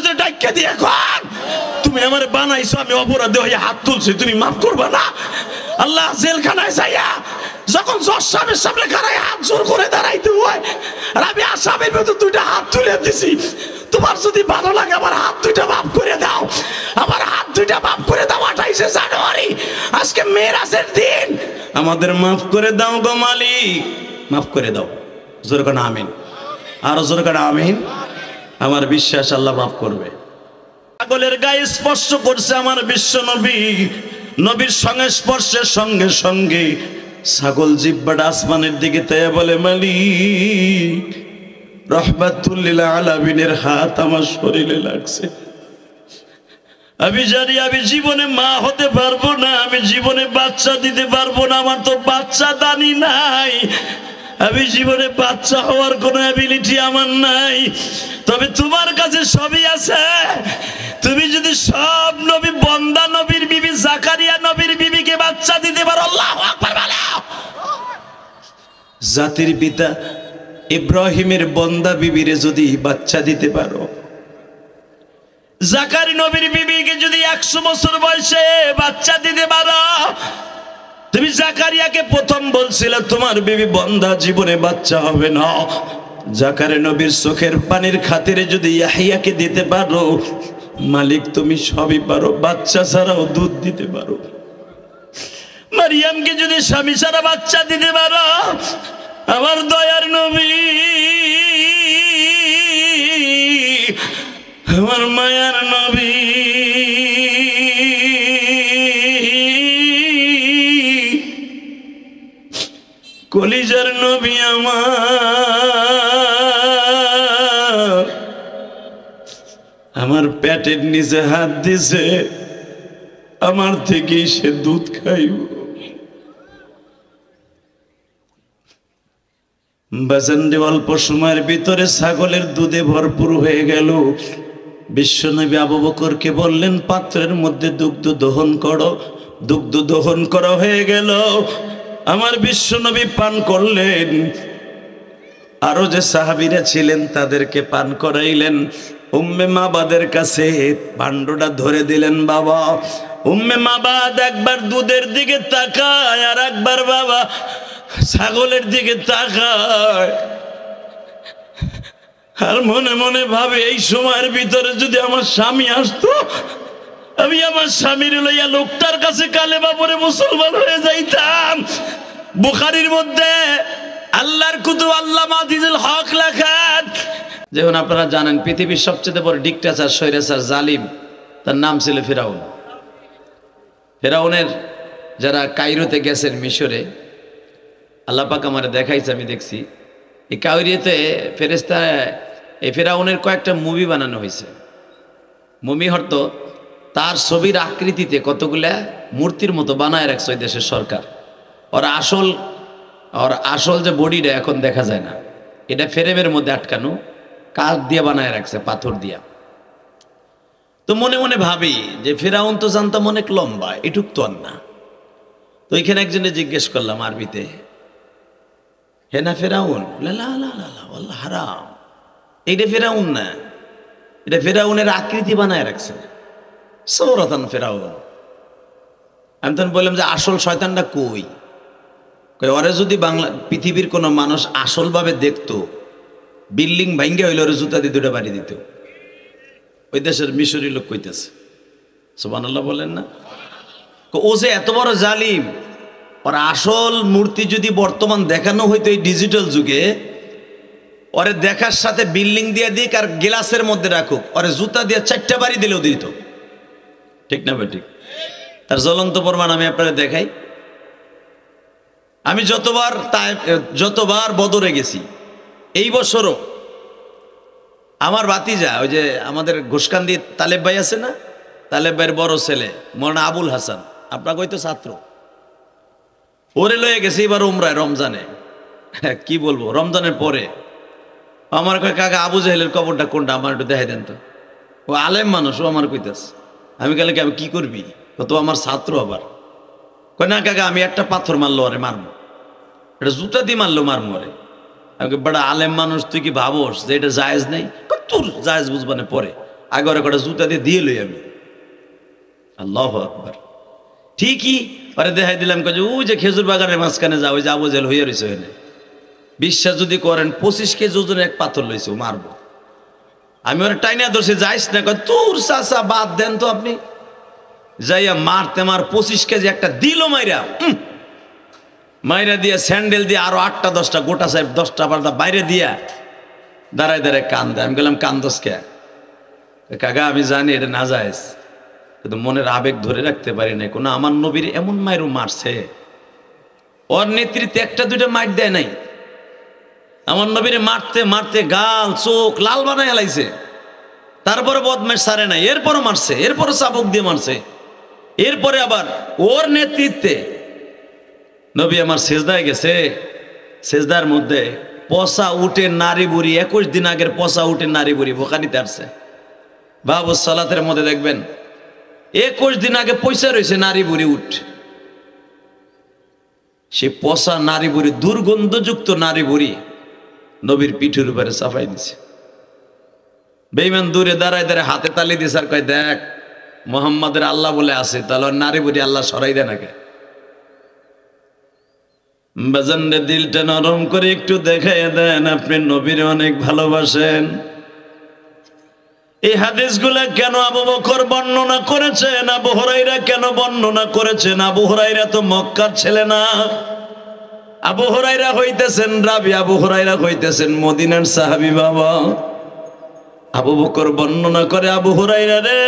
তুই ডাক্কা দিয়ে এখন তুমি আমারে বানাইছো, আমি অপরাধী হয়ে হাত তুলছি, তুমি মাফ করবা না? আল্লাহ জেলখানায় যাইয়া যখন জজ সাহেবের সামনে খাড়ায় হাত জোর করে দাঁড়াইতে হয়, আর আমি আসামের ভেতর দুইটা হাত তুলে দিছি, তোমার যদি ভালো লাগে আমার হাত দুইটা মাফ করে দাও, আমার হাত দুইটা মাফ করে দাও। 28শে জানুয়ারি আজকে মেরাজের দিন, আমাদের মাফ করে দাও গো মালিক, মাফ করে দাও। জোরে করে আমিন, আরো জোরে করে আমিন। আমার বিশ্বাস আল্লাহ মাফ করবে। ছাগলের গায়ে স্পর্শ করছে আমার বিশ্ব নবী, নবীর সংস্পর্শের সঙ্গে সঙ্গে ছাগল জিহ্বাটা আসমানের দিকে তাইয়া বলে, মালিক রহমাতুল লিল আলামিনের হাত আমার শরীরে লাগছে। আমি জানি আমি জীবনে মা হতে পারবো না, আমি জীবনে বাচ্চা দিতে পারবো না, আমার তো বাচ্চা দানি নাই, আমি জীবনে বাচ্চা হওয়ার কোনো অ্যাবিলিটি আমার নাই, তবে তোমার কাছে সবই আছে। তুমি যদি সব নবী বন্দা নবীর বিবি জাকারিয়া নবীর বিবিকে বাচ্চা দিতে পারো, আল্লাহু আকবার বলো। জাতির পিতা ইব্রাহিমের বন্দা বিবিরে যদি বাচ্চা দিতে পারো, জাকারি নবীর বিবিকে যদি 100 বছর বয়সে বাচ্চা দিতে পারো, তুমি জাকারিয়াকে প্রথম বলছিলে তোমার বিবি বন্দা, জীবনে বাচ্চা হবে না, জাকারি নবীর চোখের পানির খাতিরে যদি ইয়াহিয়াকে দিতে পারো, মালিক তুমি সবই পারো, বাচ্চা ছাড়াও দুধ দিতে পারো। মারিয়ামকে যদি স্বামী ছাড়া বাচ্চা দিতে পারো, আমার দয়ার নবী, আমার মায়ার নবী, কলিজার নবী আমার পেটের নিচে হাত দিছে, আমার থেকেই সে দুধ খাইব। বাজানরে অল্প সময়ের ভিতরে ছাগলের দুধে ভরপুর হয়ে গেল। বিশ্বনবী আবু বকরকে বললেন, পাত্রের মধ্যে দুগ্ধ দহন করো। দুগ্ধ দহন করা হয়ে গেল, আমার বিশ্বনবী পান করলেন, আরো যে সাহাবীরা ছিলেন তাদেরকে পান করাইলেন। উম্মে মাবাদের কাছে ভান্ডটা ধরে দিলেন। বাবা উম্মে মাবাদ একবার দুধের দিকে তাকায়, আর একবার বাবা ছাগলের দিকে তাকায়, আর মনে মনে ভাবে এই সময়ের ভিতরে যদি আমার স্বামী আসতো, আমি আমার স্বামীর লইয়া লোকটার কাছে কালেমা পড়ে মুসলমান হয়ে যাইতাম। বুখারীর মধ্যে আল্লাহর কুতুব আল্লামা আজিজুল হক লেখেন, যেমন আপনারা জানেন পৃথিবীর সবচেয়ে বড় ডিক্টেটর স্বৈরাচার জালিম, তার নাম ছিল ফিরাউন। ফিরাউনের যারা কায়রোতে গেছেন মিশরে, আল্লাহ পাক আমারে দেখাইছে, আমি দেখছি এই কায়রোতে ফেরেশতা এই ফিরাউনের কয়েকটা মুভি বানানো হয়েছে। মুভি হয়ত তার ছবির আকৃতিতে কতগুলা মূর্তির মতো বানায় রাখছে ওই দেশের সরকার। ওর আসল যে বডিটা এখন দেখা যায় না, এটা ফ্রেমের মধ্যে আটকানো, কাঠ দিয়ে বানায় রাখছে, পাথর দিয়া। তো মনে মনে ভাবি যে ফিরাউন তো জানতাম অনেক লম্বা, এটুক তো আর না। তো এখানে একজনে জিজ্ঞেস করলাম আরবিতে, হে না ফিরাউন? আল্লাহ হারাম, এইটা ফিরাউন না, এটা ফিরাউনের আকৃতি বানায় রাখছে, সৌরাতান ফিরাউন। আমি তখন বললাম যে আসল শয়তানটা কই? ওরে যদি বাংলা পৃথিবীর কোনো মানুষ আসলভাবে দেখতো, বিল্ডিং ভাঙ্গে হইলে ওরে জুতা দিয়ে দুটা বাড়ি দিত। ওই দেশের মিশরি লোক কইতেছে, সুবহানাল্লাহ বলেন না? ও যে এত বড় জালিম, ওর আসল মূর্তি যদি বর্তমান দেখানো হইতো এই ডিজিটাল যুগে, ওরে দেখার সাথে বিল্ডিং দিয়ে দিক আর গ্লাসের মধ্যে রাখুক, ওরে জুতা দিয়ে 4টা বাড়ি দিলেও দিত। ঠিক না ভাই? ঠিক। তার জ্বলন্ত প্রমাণ আমি আপনাদের দেখাই। আমি যতবার বদরে গেছি, এই বছরও আমার ভাতিজা, ওই যে আমাদের ঘোষকান্দি তালেব ভাই আছে না, তালেব ভাইয়ের বড় ছেলে মৌলানা আবুল হাসান, আপনাকে হয়তো ছাত্র, ওরে লয়ে গেছে এবার উমরায় রমজানে। কি বলবো, রমজানের পরে আমার কয় কাকা আবু জাহেলের কবরটা কোনটা, আমার একটু দেখাই দেন তো। ও আলেম মানুষ, ও আমার কইতেছে। আমি গেলে আমি কি করবি, তো আমার ছাত্র আবার। কয় না কাকা, আমি একটা পাথর মারলো আরে মারবো, এটা জুতা দিয়ে মারলো মারবো আরে। আমি বড় আলেম মানুষ, তুই কি ভাবোস যে এটা জায়েজ নেই? তোর জায়েজ বুঝবানে পরে, আগে ওরা কটা জুতা দিয়ে দিয়ে লই আমি। আল্লাহু আকবার। ঠিকই আরে দেখাই দিলাম যে ওই যে খেজুর বাগানের মাঝখানে যাও, ওই যে আবু জেল হইয়া রয়েছে ওখানে। বিশ্বাস যদি করেন 25 কেজি ওজনের এক পাথর লইছে, ও মারবো। আমি ওরা টাইনা ধরছি, যাইস না, তোর চাচা বাদ দেন তো আপনি। যাইয়া মারতে মার 25 কেজি একটা দিল মাইরা, মাইরা দিয়া স্যান্ডেল দিয়ে আরো 8টা 10টা গোটা সাহেব 10টা 12টা বাইরে দিয়া দাঁড়ায় দাঁড়ায় কান দেয়। আমি গেলাম কান্দস কে? কাকা আমি জানি এটা না যায়জ, কিন্তু মনের আবেগ ধরে রাখতে পারি না। কোনো আমার নবীর এমন মায়েরও মারছে, ওর নেতৃত্বে একটা দুইটা মাইর দেয় নাই। আমার নবীরে মারতে মারতে গাল চোখ লাল বানায় লাইছে, তারপরে বদমাশ সারে নাই, এরপরও মারছে, এরপরও চাবুক দিয়ে মারছে। এরপরে আবার ওর নেতৃত্বে নবী আমার সেজদায় গেছে, সেজদার মধ্যে পচা উঠে নারী বুড়ি, 21 দিন আগের পচা উঠে নারী বুড়ি বোখারিতে আসছে। বাবু সালাতের মধ্যে দেখবেন 21 দিন আগে পয়সা রয়েছে নারী বুড়ি উঠ, সে পচা নারী বুড়ি, দুর্গন্ধযুক্ত নারী বুড়ি নবীর পিঠের উপরে চাপাই দিছে। বেঈমান দূরে দাঁড়ায় দাঁড়ায় হাতে তালি দিছে আর কয়, দেখ মোহাম্মদের আল্লাহ বলে আছে, তাহলে নারী বুড়ি আল্লাহ সরাই দেয় নাকি? বাজানরে দিলটা নরম করে একটু দেখাই দেন আপনি নবীর অনেক ভালোবাসেন। এই হাদিসগুলা কেন আবু বকর বর্ণনা করেছেন, আবু হুরায়রা কেন বর্ণনা করেছেন? আবু হুরায়রা তো মক্কার ছেলে না, আবু হুরায়রা হইতেছেন রাবি, আবু হুরায়রা হইতেছেন মদিনার সাহাবী। বাবা আবু বকর বর্ণনা করে, আবু হুরায়রা রে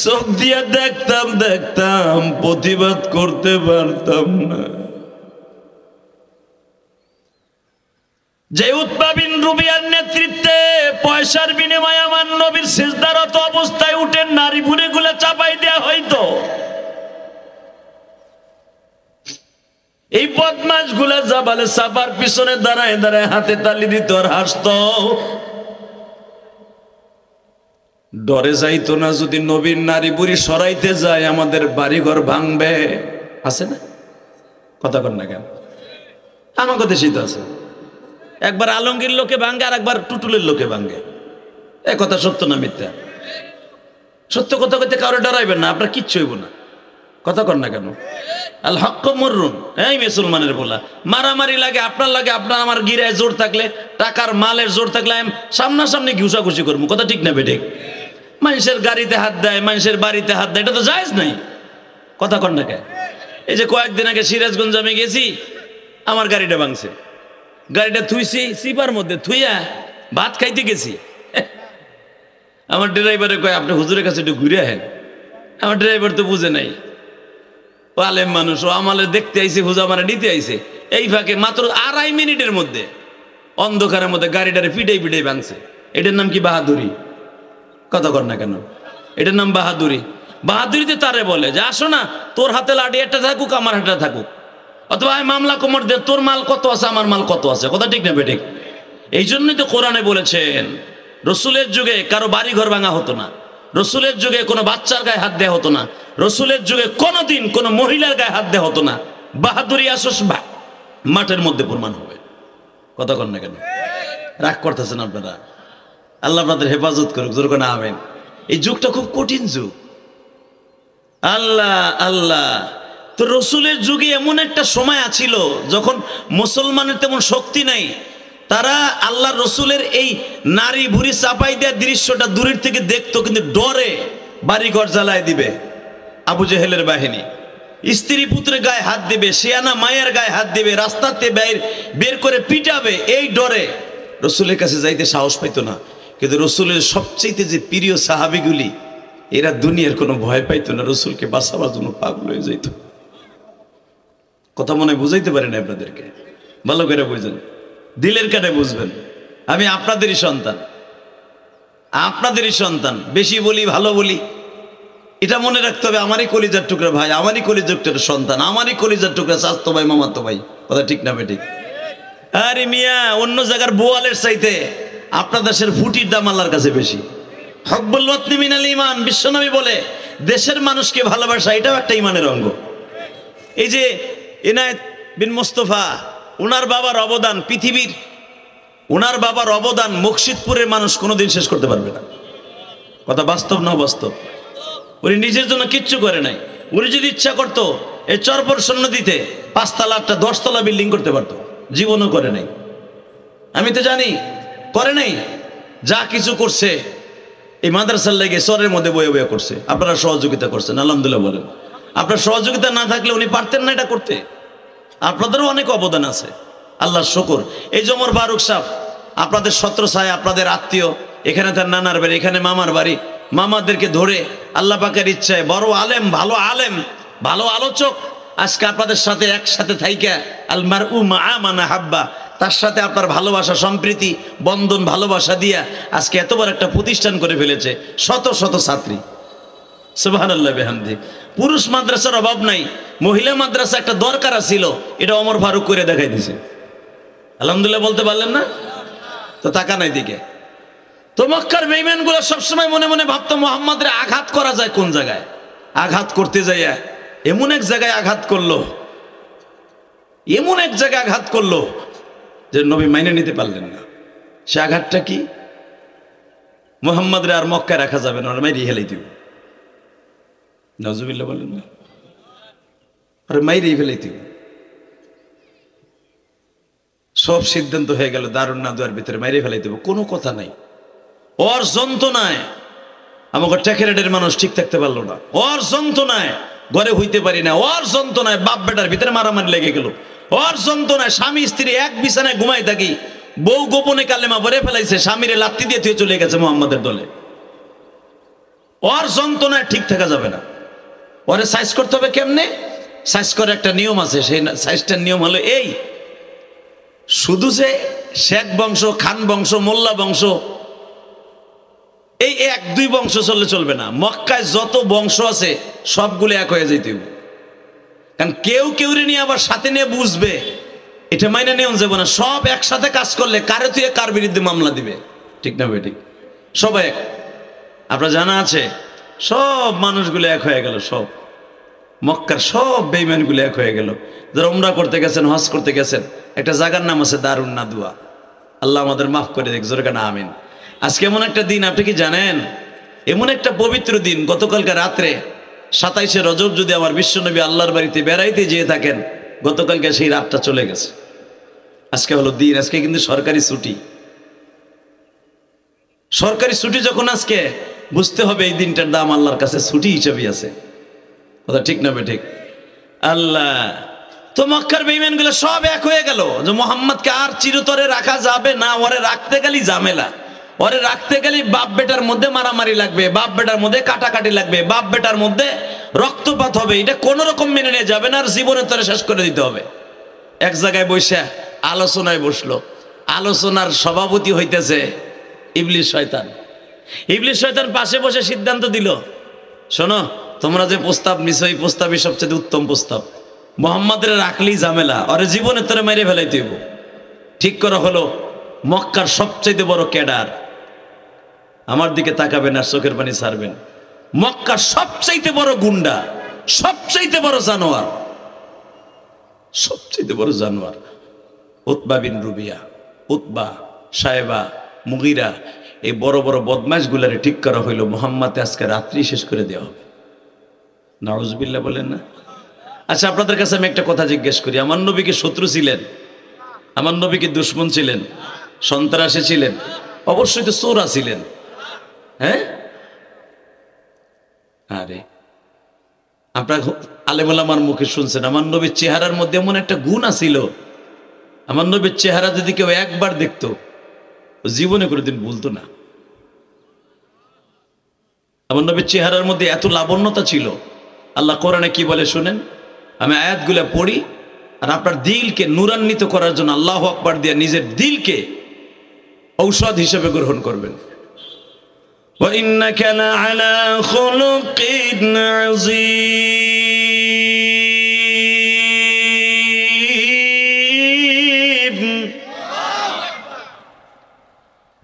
চোখ দিয়ে দেখতাম দেখতাম প্রতিবাদ করতে পারতাম না। যে উতবা বিন রুবিয়ার নেতৃত্বে পয়সার বিনিময়ে আমার নবীর সিজদারত অবস্থায় উঠে নারী বুড়িগুলো চাপাই দেয়া হইতো, এই বদমাশ গুলা জাবালে সাফার পিছনে দাঁড়ায় দাঁড়ায় হাতে তালি দিত আর হাসতো। ডরে যাইতো না যদি নবীর নারী বুড়ি সরাইতে যায় আমাদের বাড়িঘর ভাঙবে। আছে না? কথা কর না কেন? আমাকে দেশেই তো আছে, একবার আলমগীর লোকে ভাঙ্গে আর একবার টুটুলের লোকে ভাঙ্গে। এ কথা সত্য না মিথ্যা? সত্য কথা কইতে কারো ডরাইবেন না, আপনার কিচ্ছু হইব না। কথা কর না কেন? আল হক মররুন, এই মুসলমানের বলা। মারামারি লাগে আপনার লাগে, আপনার আমার গিরায় জোর থাকলে, টাকার মালের জোর থাকলে আমি সামনাসামনি ঘুষাঘুষি করবো। কথা ঠিক না বেঠিক? মানুষের গাড়িতে হাত দেয়, মানুষের বাড়িতে হাত দেয়, এটা তো জায়েজ নাই। কথা কর না কেন? এই যে কয়েকদিন আগে সিরাজগঞ্জ আমি গেছি, আমার গাড়িটা ভাঙছে, গাড়িটা থুইছি সিপার মধ্যে, থুইয়া ভাত খাইতে গেছি। আমার ড্রাইভারে কয় আপনি হুজুরের কাছে একটু ঘুরে আহেন। আমার ড্রাইভার তো বুঝে নাই, ও আলেম মানুষ, ও আমারে দেখতে আইছে, হুজা আমারে নিতে আইছে। এই ফাঁকে মাত্র 2.5 মিনিটের মধ্যে অন্ধকারের মধ্যে গাড়িটারে পিটাই পিটাই ভাঙছে। এটার নাম কি বাহাদুরি? কথা কর না কেন? এটার নাম বাহাদুরি। বাহাদুরিতে তারে বলে যে আসো না, তোর হাতে লাঠি একটা থাকুক, আমার হাতে থাকুক, অথবা মামলা কোমর দে, তোর মাল কত আছে, আমার মাল কত আছে। কথা ঠিক না বেঠিক? এই জন্যই তো কোরআনে বলেছেন রসুলের যুগে কারো বাড়ি ঘর ভাঙা হতো না, রসুলের যুগে কোনো বাচ্চার গায়ে হাত দেওয়া হতো না, রসুলের যুগে কোনোদিন কোনো মহিলার গায়ে হাত দেওয়া হতো না। বাহাদুরি আসস মাঠের মধ্যে প্রমাণ হবে। কথা কর না কেন? রাগ করতেছেন আপনারা? আল্লাহ আপনাদের হেফাজত করুক, জোর করে আমেন। এই যুগটা খুব কঠিন যুগ। আল্লাহ আল্লাহ। তো রসুলের যুগে এমন একটা সময় আছিল যখন মুসলমানের তেমন শক্তি নাই, তারা আল্লাহ রসুলের এই নারী ভুরি চাপাই দেওয়ার দৃশ্যটা দূরের থেকে দেখতো, কিন্তু ডরে বাড়িঘর জ্বালায় দিবে আবু জেহেলের বাহিনী, স্ত্রী পুত্রের গায়ে হাত দিবে, শিয়ানা মায়ের গায়ে হাত দিবে, রাস্তাতে বের করে পিটাবে, এই ডরে রসুলের কাছে যাইতে সাহস পাইতো না। কিন্তু রসুলের সবচেয়ে যে প্রিয় সাহাবিগুলি, এরা দুনিয়ার কোনো ভয় পাইতো না, রসুলকে বাঁচাবার জন্য পাগল হয়ে যাইত। কথা মনে বুঝাইতে পারি না আপনাদেরকে? ভালো করে বুঝেন, দিলের কাটে বুঝবেন। আমি আপনাদেরই সন্তান, আপনাদেরই সন্তান। বেশি বলি, ভালো বলি, এটা মনে রাখতে হবে। আমারই কলিজার টুকরা ভাই, আমারই কলিজার টুকরা সন্তান, আমারই কলিজার টুকরা চাচতো ভাই, মামাতো ভাই। কথা ঠিক না বেঠিক? আরে মিয়া, অন্য জায়গার বোয়ালের চাইতে আপনার দেশের ফুটির দাম আল্লাহর কাছে বেশি। হকবুল ওয়াতনি মিনাল ঈমান, বিশ্বনবী বলে দেশের মানুষকে ভালোবাসা এটাও একটা ঈমানের অঙ্গ। এই যে এনায়েত বিন মোস্তফা, ওনার বাবার অবদান পৃথিবীর ওনার বাবার অবদান মুর্শিদপুরের মানুষ কোনোদিন শেষ করতে পারবে না। কথা বাস্তব না বাস্তব? উনি নিজের জন্য কিচ্ছু করে নাই। উনি যদি ইচ্ছা করতো এই চরপর সন্ন্যতিতে 5 তলা একটা 10 তলা বিল্ডিং করতে পারতো, জীবনও করে নাই। আমি তো জানি করে নাই। যা কিছু করছে এই মাদ্রাসার লেগে চরের মধ্যে বয়ে বয়ে করছে। আপনারা সহযোগিতা করছেন, আলহামদুলিল্লাহ বলেন। আপনার সহযোগিতা না থাকলে উনি পারতেন না এটা করতে। আপনাদেরও অনেক অবদান আছে, আল্লাহর শুকর। এই যে ওমর ফারুক সাহেব, আপনাদের ছত্রছায়া, আপনাদের আত্মীয়, এখানে তার নানার বাড়ি, এখানে মামার বাড়ি, মামাদেরকে ধরে আল্লাহ পাকের ইচ্ছায় বড় আলেম, ভালো আলোচক, আজকে আপনাদের সাথে একসাথে থাইকা আল মারউ মা মান হাব্বা, তার সাথে আপনার ভালোবাসা, সম্প্রীতি, বন্ধন, ভালোবাসা দিয়া আজকে এত বড় একটা প্রতিষ্ঠান করে ফেলেছে। শত শত ছাত্রী, সুবহানাল্লাহ বিহামদি। পুরুষ মাদ্রাসার অভাব নাই, মহিলা মাদ্রাসা একটা দরকার ছিল, এটা ওমর ফারুক করে দেখাই দিয়েছে। আলহামদুলিল্লাহ বলতে পারলেন না? তো টাকা নাই দিকে। তো মক্কার বেঈমানগুলো সবসময় মনে মনে ভাবতো মুহাম্মাদের আঘাত করা যায় কোন জায়গায়। আঘাত করতে যাইয়া এমন এক জায়গায় আঘাত করলো, এমন এক জায়গায় আঘাত করলো যে নবী মাইনে নিতে পারলেন না। সে আঘাতটা কি? মুহাম্মাদরে আর মক্কায় রাখা যাবে না, ওরা মাইরে হেলাই দিব। নাউজুবিল্লাহ বলেন না? আরে মাইরে ফেলাই দিব। সব সিদ্ধান্ত হয়ে গেল দারুন নাদুয়ার ভিতরে মাইরে ফেলাই দেব, কোনো কথা নাই। ওর যন্ত্রণায় আমাকে টেকেরেডের মানুষ ঠিক থাকতে পারলো না। ওর যন্ত্রণায় ঘরে হইতে পারি না। ওর যন্ত্রণায় বাপ বেটার ভিতরে মারামারি লেগে গেল। ওর যন্ত্রণায় স্বামী স্ত্রী এক বিছানায় ঘুমাই থাকি, বউ গোপনে কালেমা পড়ে ফেলাইছে, স্বামীরে লাত্তি দিয়ে তুই চলে গেছে মুহাম্মাদের দলে। ওর যন্ত্রণায় ঠিক থাকা যাবে না। ওরে সাইজ করতে হবে কেমনে? সাইজ করে একটা নিয়ম আছে, সেই সাইজটার নিয়ম হলো এই, শুধু যে শেখ বংশ, খান বংশ, মোল্লা বংশ, এই 1-2 বংশ চললে চলবে না। মক্কায় যত বংশ আছে সবগুলো এক হয়ে যেতে হবে। কারণ কেউ কেউরে নিয়ে আবার সাথে নিয়ে বুঝবে, এটা মাইনে নেওয়া যাবে না। সব একসাথে কাজ করলে কারে তুই কার বিরুদ্ধে মামলা দিবে, ঠিক না ভাই? ঠিক। সবাই এক। আপনার জানা আছে সব মানুষগুলো এক হয়ে গেল, সব মক্কার সব বেঈমানগুলো এক হয়ে গেল। যারা উমরা করতে গেছেন, হজ করতে গেছেন, একটা জায়গার নাম আছে দারুন নাদুয়া। আল্লাহ আমাদের মাফ করে দেখ, জোরে কানা আমিন। আজকে এমন একটা দিন, আপনি কি জানেন? এমন একটা পবিত্র দিন, গতকালকে রাত্রে 27শে রজব যদি আমার বিশ্বনবী আল্লাহর বাড়িতে বেড়াইতে যেয়ে থাকেন, গতকালকে সেই রাতটা চলে গেছে। আজকে হলো দিন, আজকে কিন্তু সরকারি ছুটি। সরকারি ছুটি যখন আজকে, বুঝতে হবে এই দিনটার দাম আল্লাহর কাছে ছুটি হিসেবে আছে। কথা ঠিক না? ঠিক। আল্লাহ তো মক্কার বেঈমানগুলো সব এক হয়ে গেল যে মুহাম্মদকে আর চিরতরে রাখা যাবে না। ওরে রাখতে গেলেই ঝামেলা, ওরে রাখতে গেলেই বাপ বেটার মধ্যে মারামারি লাগবে, বাপ বেটার মধ্যে কাটাকাটি লাগবে, বাপ বেটার মধ্যে রক্তপাত হবে। এটা কোনো রকম মেনে নিয়ে যাবে না, আর জীবনের তরে শেষ করে দিতে হবে। এক জায়গায় বসে আলোচনায় বসলো। আলোচনার সভাপতি হইতেছে ইবলিস শয়তান। ইবলিস শয়তান পাশে বসে সিদ্ধান্ত দিল, শোনো, তোমরা যে প্রস্তাব নিছো এই প্রস্তাবই সবচেয়ে উত্তম প্রস্তাব। মুহাম্মাদের রাখলেই ঝামেলা, আরে জীবনের তরে মেরে ফেলাইতে হইব। ঠিক করা হলো মক্কার সবচেয়ে বড় ক্যাডার, আমার দিকে তাকাবেন আর চোখের পানি ছাড়বেন, মক্কার সবচেয়ে বড় গুন্ডা, সবচেয়ে বড় জানোয়ার, সবচেয়ে বড় জানোয়ার উতবা বিন রুবিয়া, উতবা, সাহেবা, মুগিরা, এই বড় বড় বদমাশগুলারে ঠিক করা হইল মুহাম্মদ আজকে রাত্রি শেষ করে দেওয়া হবে। নাউজুবিল্লাহ বলেন না? আচ্ছা, আপনাদের কাছে আমি একটা কথা জিজ্ঞেস করি, আমার নবী কি শত্রু ছিলেন? আমার নবী কি দুশমন ছিলেন? সন্ত্রাসী ছিলেন? অবশ্যই তো চোরা ছিলেন। হ্যাঁ, আরে আপনার আলেমুল আমার মুখে শুনছেন, আমার নবীর চেহারার মধ্যে এমন একটা গুণ আছিল, আমার নবীর চেহারা যদি কেউ একবার দেখতো জীবনে কোনোদিন ভুলতো না। আমার নবীর চেহারার মধ্যে এত লাবণ্যতা ছিল। আল্লাহ কোরআনে কি বলে শুনেন, আমি আয়াতগুলো পড়ি আর আপনার দিলকে নূরান্বিত করার জন্য আল্লাহু আকবার দিয়ে নিজের দিলকে ঔষধ হিসেবে গ্রহণ করবেন। ওয়া ইন্নাকা লাআলা খুলুকিন আযীম।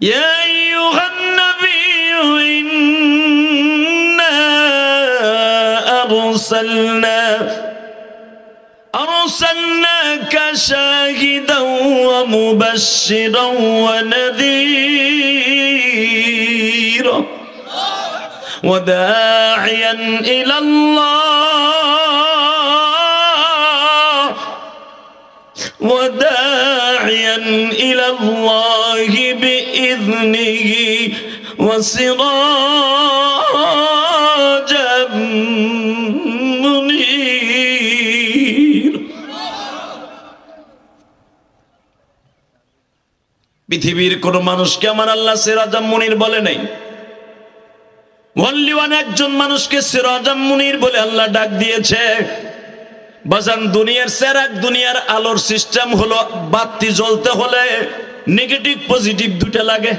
ইয়া আইয়ুহান নাবিয়্যু ইন্না আরসালনাকা شاهدا ومبشرا ونذيرا وداعيا إلى الله بإذنه وسراجا منيرا পৃথিবীর কোন মানুষকে আমার আল্লাহ সিরাজাম মুনির বলে নাই। ওয়ানলি ওয়ান একজন মানুষকে সিরাজাম মুনির বলে আল্লাহ ডাক দিয়েছে। বাজান দুনিয়ার সেরাক দুনিয়ার আলোর সিস্টেম হলো বাতি জ্বলতে হলে নেগেটিভ পজিটিভ দুটো লাগে,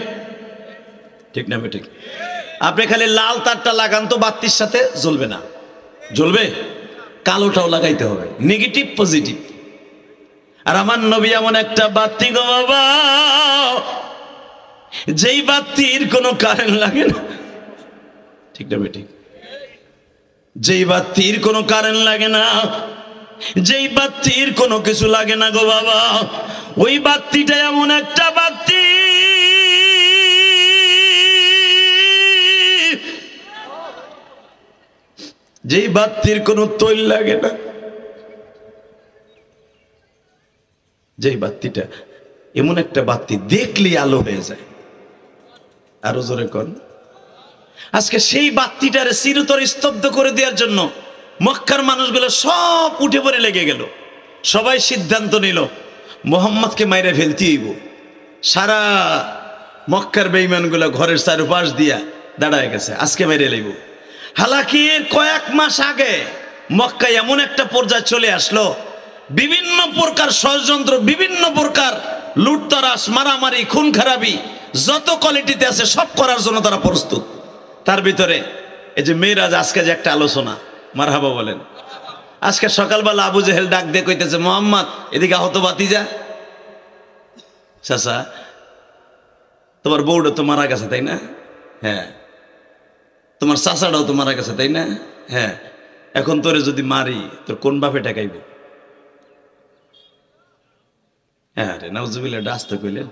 ঠিক না ঠিক? আপনি খালি লাল তারটা লাগান তো বাতির সাথে জ্বলবে না, জ্বলবে? কালোটাও লাগাইতে হবে, নেগেটিভ পজিটিভ। আর আমার নবী এমন একটা বাতি গো বাবা, যেই বাতির কোনো কারেন্ট লাগে না, ঠিক না ঠিক? যেই বাতির কোনো কারেন্ট লাগে না, যেই বাতির কোনো কিছু লাগে না গো বাবা, ওই বাতিটা এমন একটা বাতি যেই বাতির কোনো তৈল লাগে না, যেই বাতিটা এমন একটা বাতি দেখলে আলো হয়ে যায়। আরো জোরে কোন। আজকে সেই বাতিটারে চিরতরে স্তব্ধ করে দেওয়ার জন্য মক্কার মানুষগুলো সব উঠে পড়ে লেগে গেল। সবাই সিদ্ধান্ত নিল মুহাম্মদকে মাইরে ফেলতে হইব। সারা মক্কার বেঈমানগুলো ঘরের চারপাশ দিয়া দাঁড়ায় গেছে, আজকে মেরে লইব। হালাকি এর কয়েক মাস আগে মক্কায় এমন একটা পর্যায়ে চলে আসলো, বিভিন্ন প্রকার ষড়যন্ত্র, বিভিন্ন প্রকার লুটতরাস, মারামারি, খুন খারাপি যত কোয়ালিটিতে আছে সব করার জন্য তারা প্রস্তুত। তার ভিতরে এই যে মেয়েরাজ আজকে যে একটা আলোচনা, মারহাবা বলেন। আজকে সকালবেলা আবু জেহেল ডাক দিয়ে কইতেছে, মুহাম্মদ এদিকে আহত ভাতিজা, চাচা তোমার বউটা তো মারা গেছে তাই না? হ্যাঁ। তোমার চাচাটাও তো মারা গেছে তাই না? হ্যাঁ। এখন তোরে যদি মারি তোর কোন বাপে টাকাইব? হ্যাঁ রে, নাউজুবিল্লাহ, ডাস্তে কইলেন।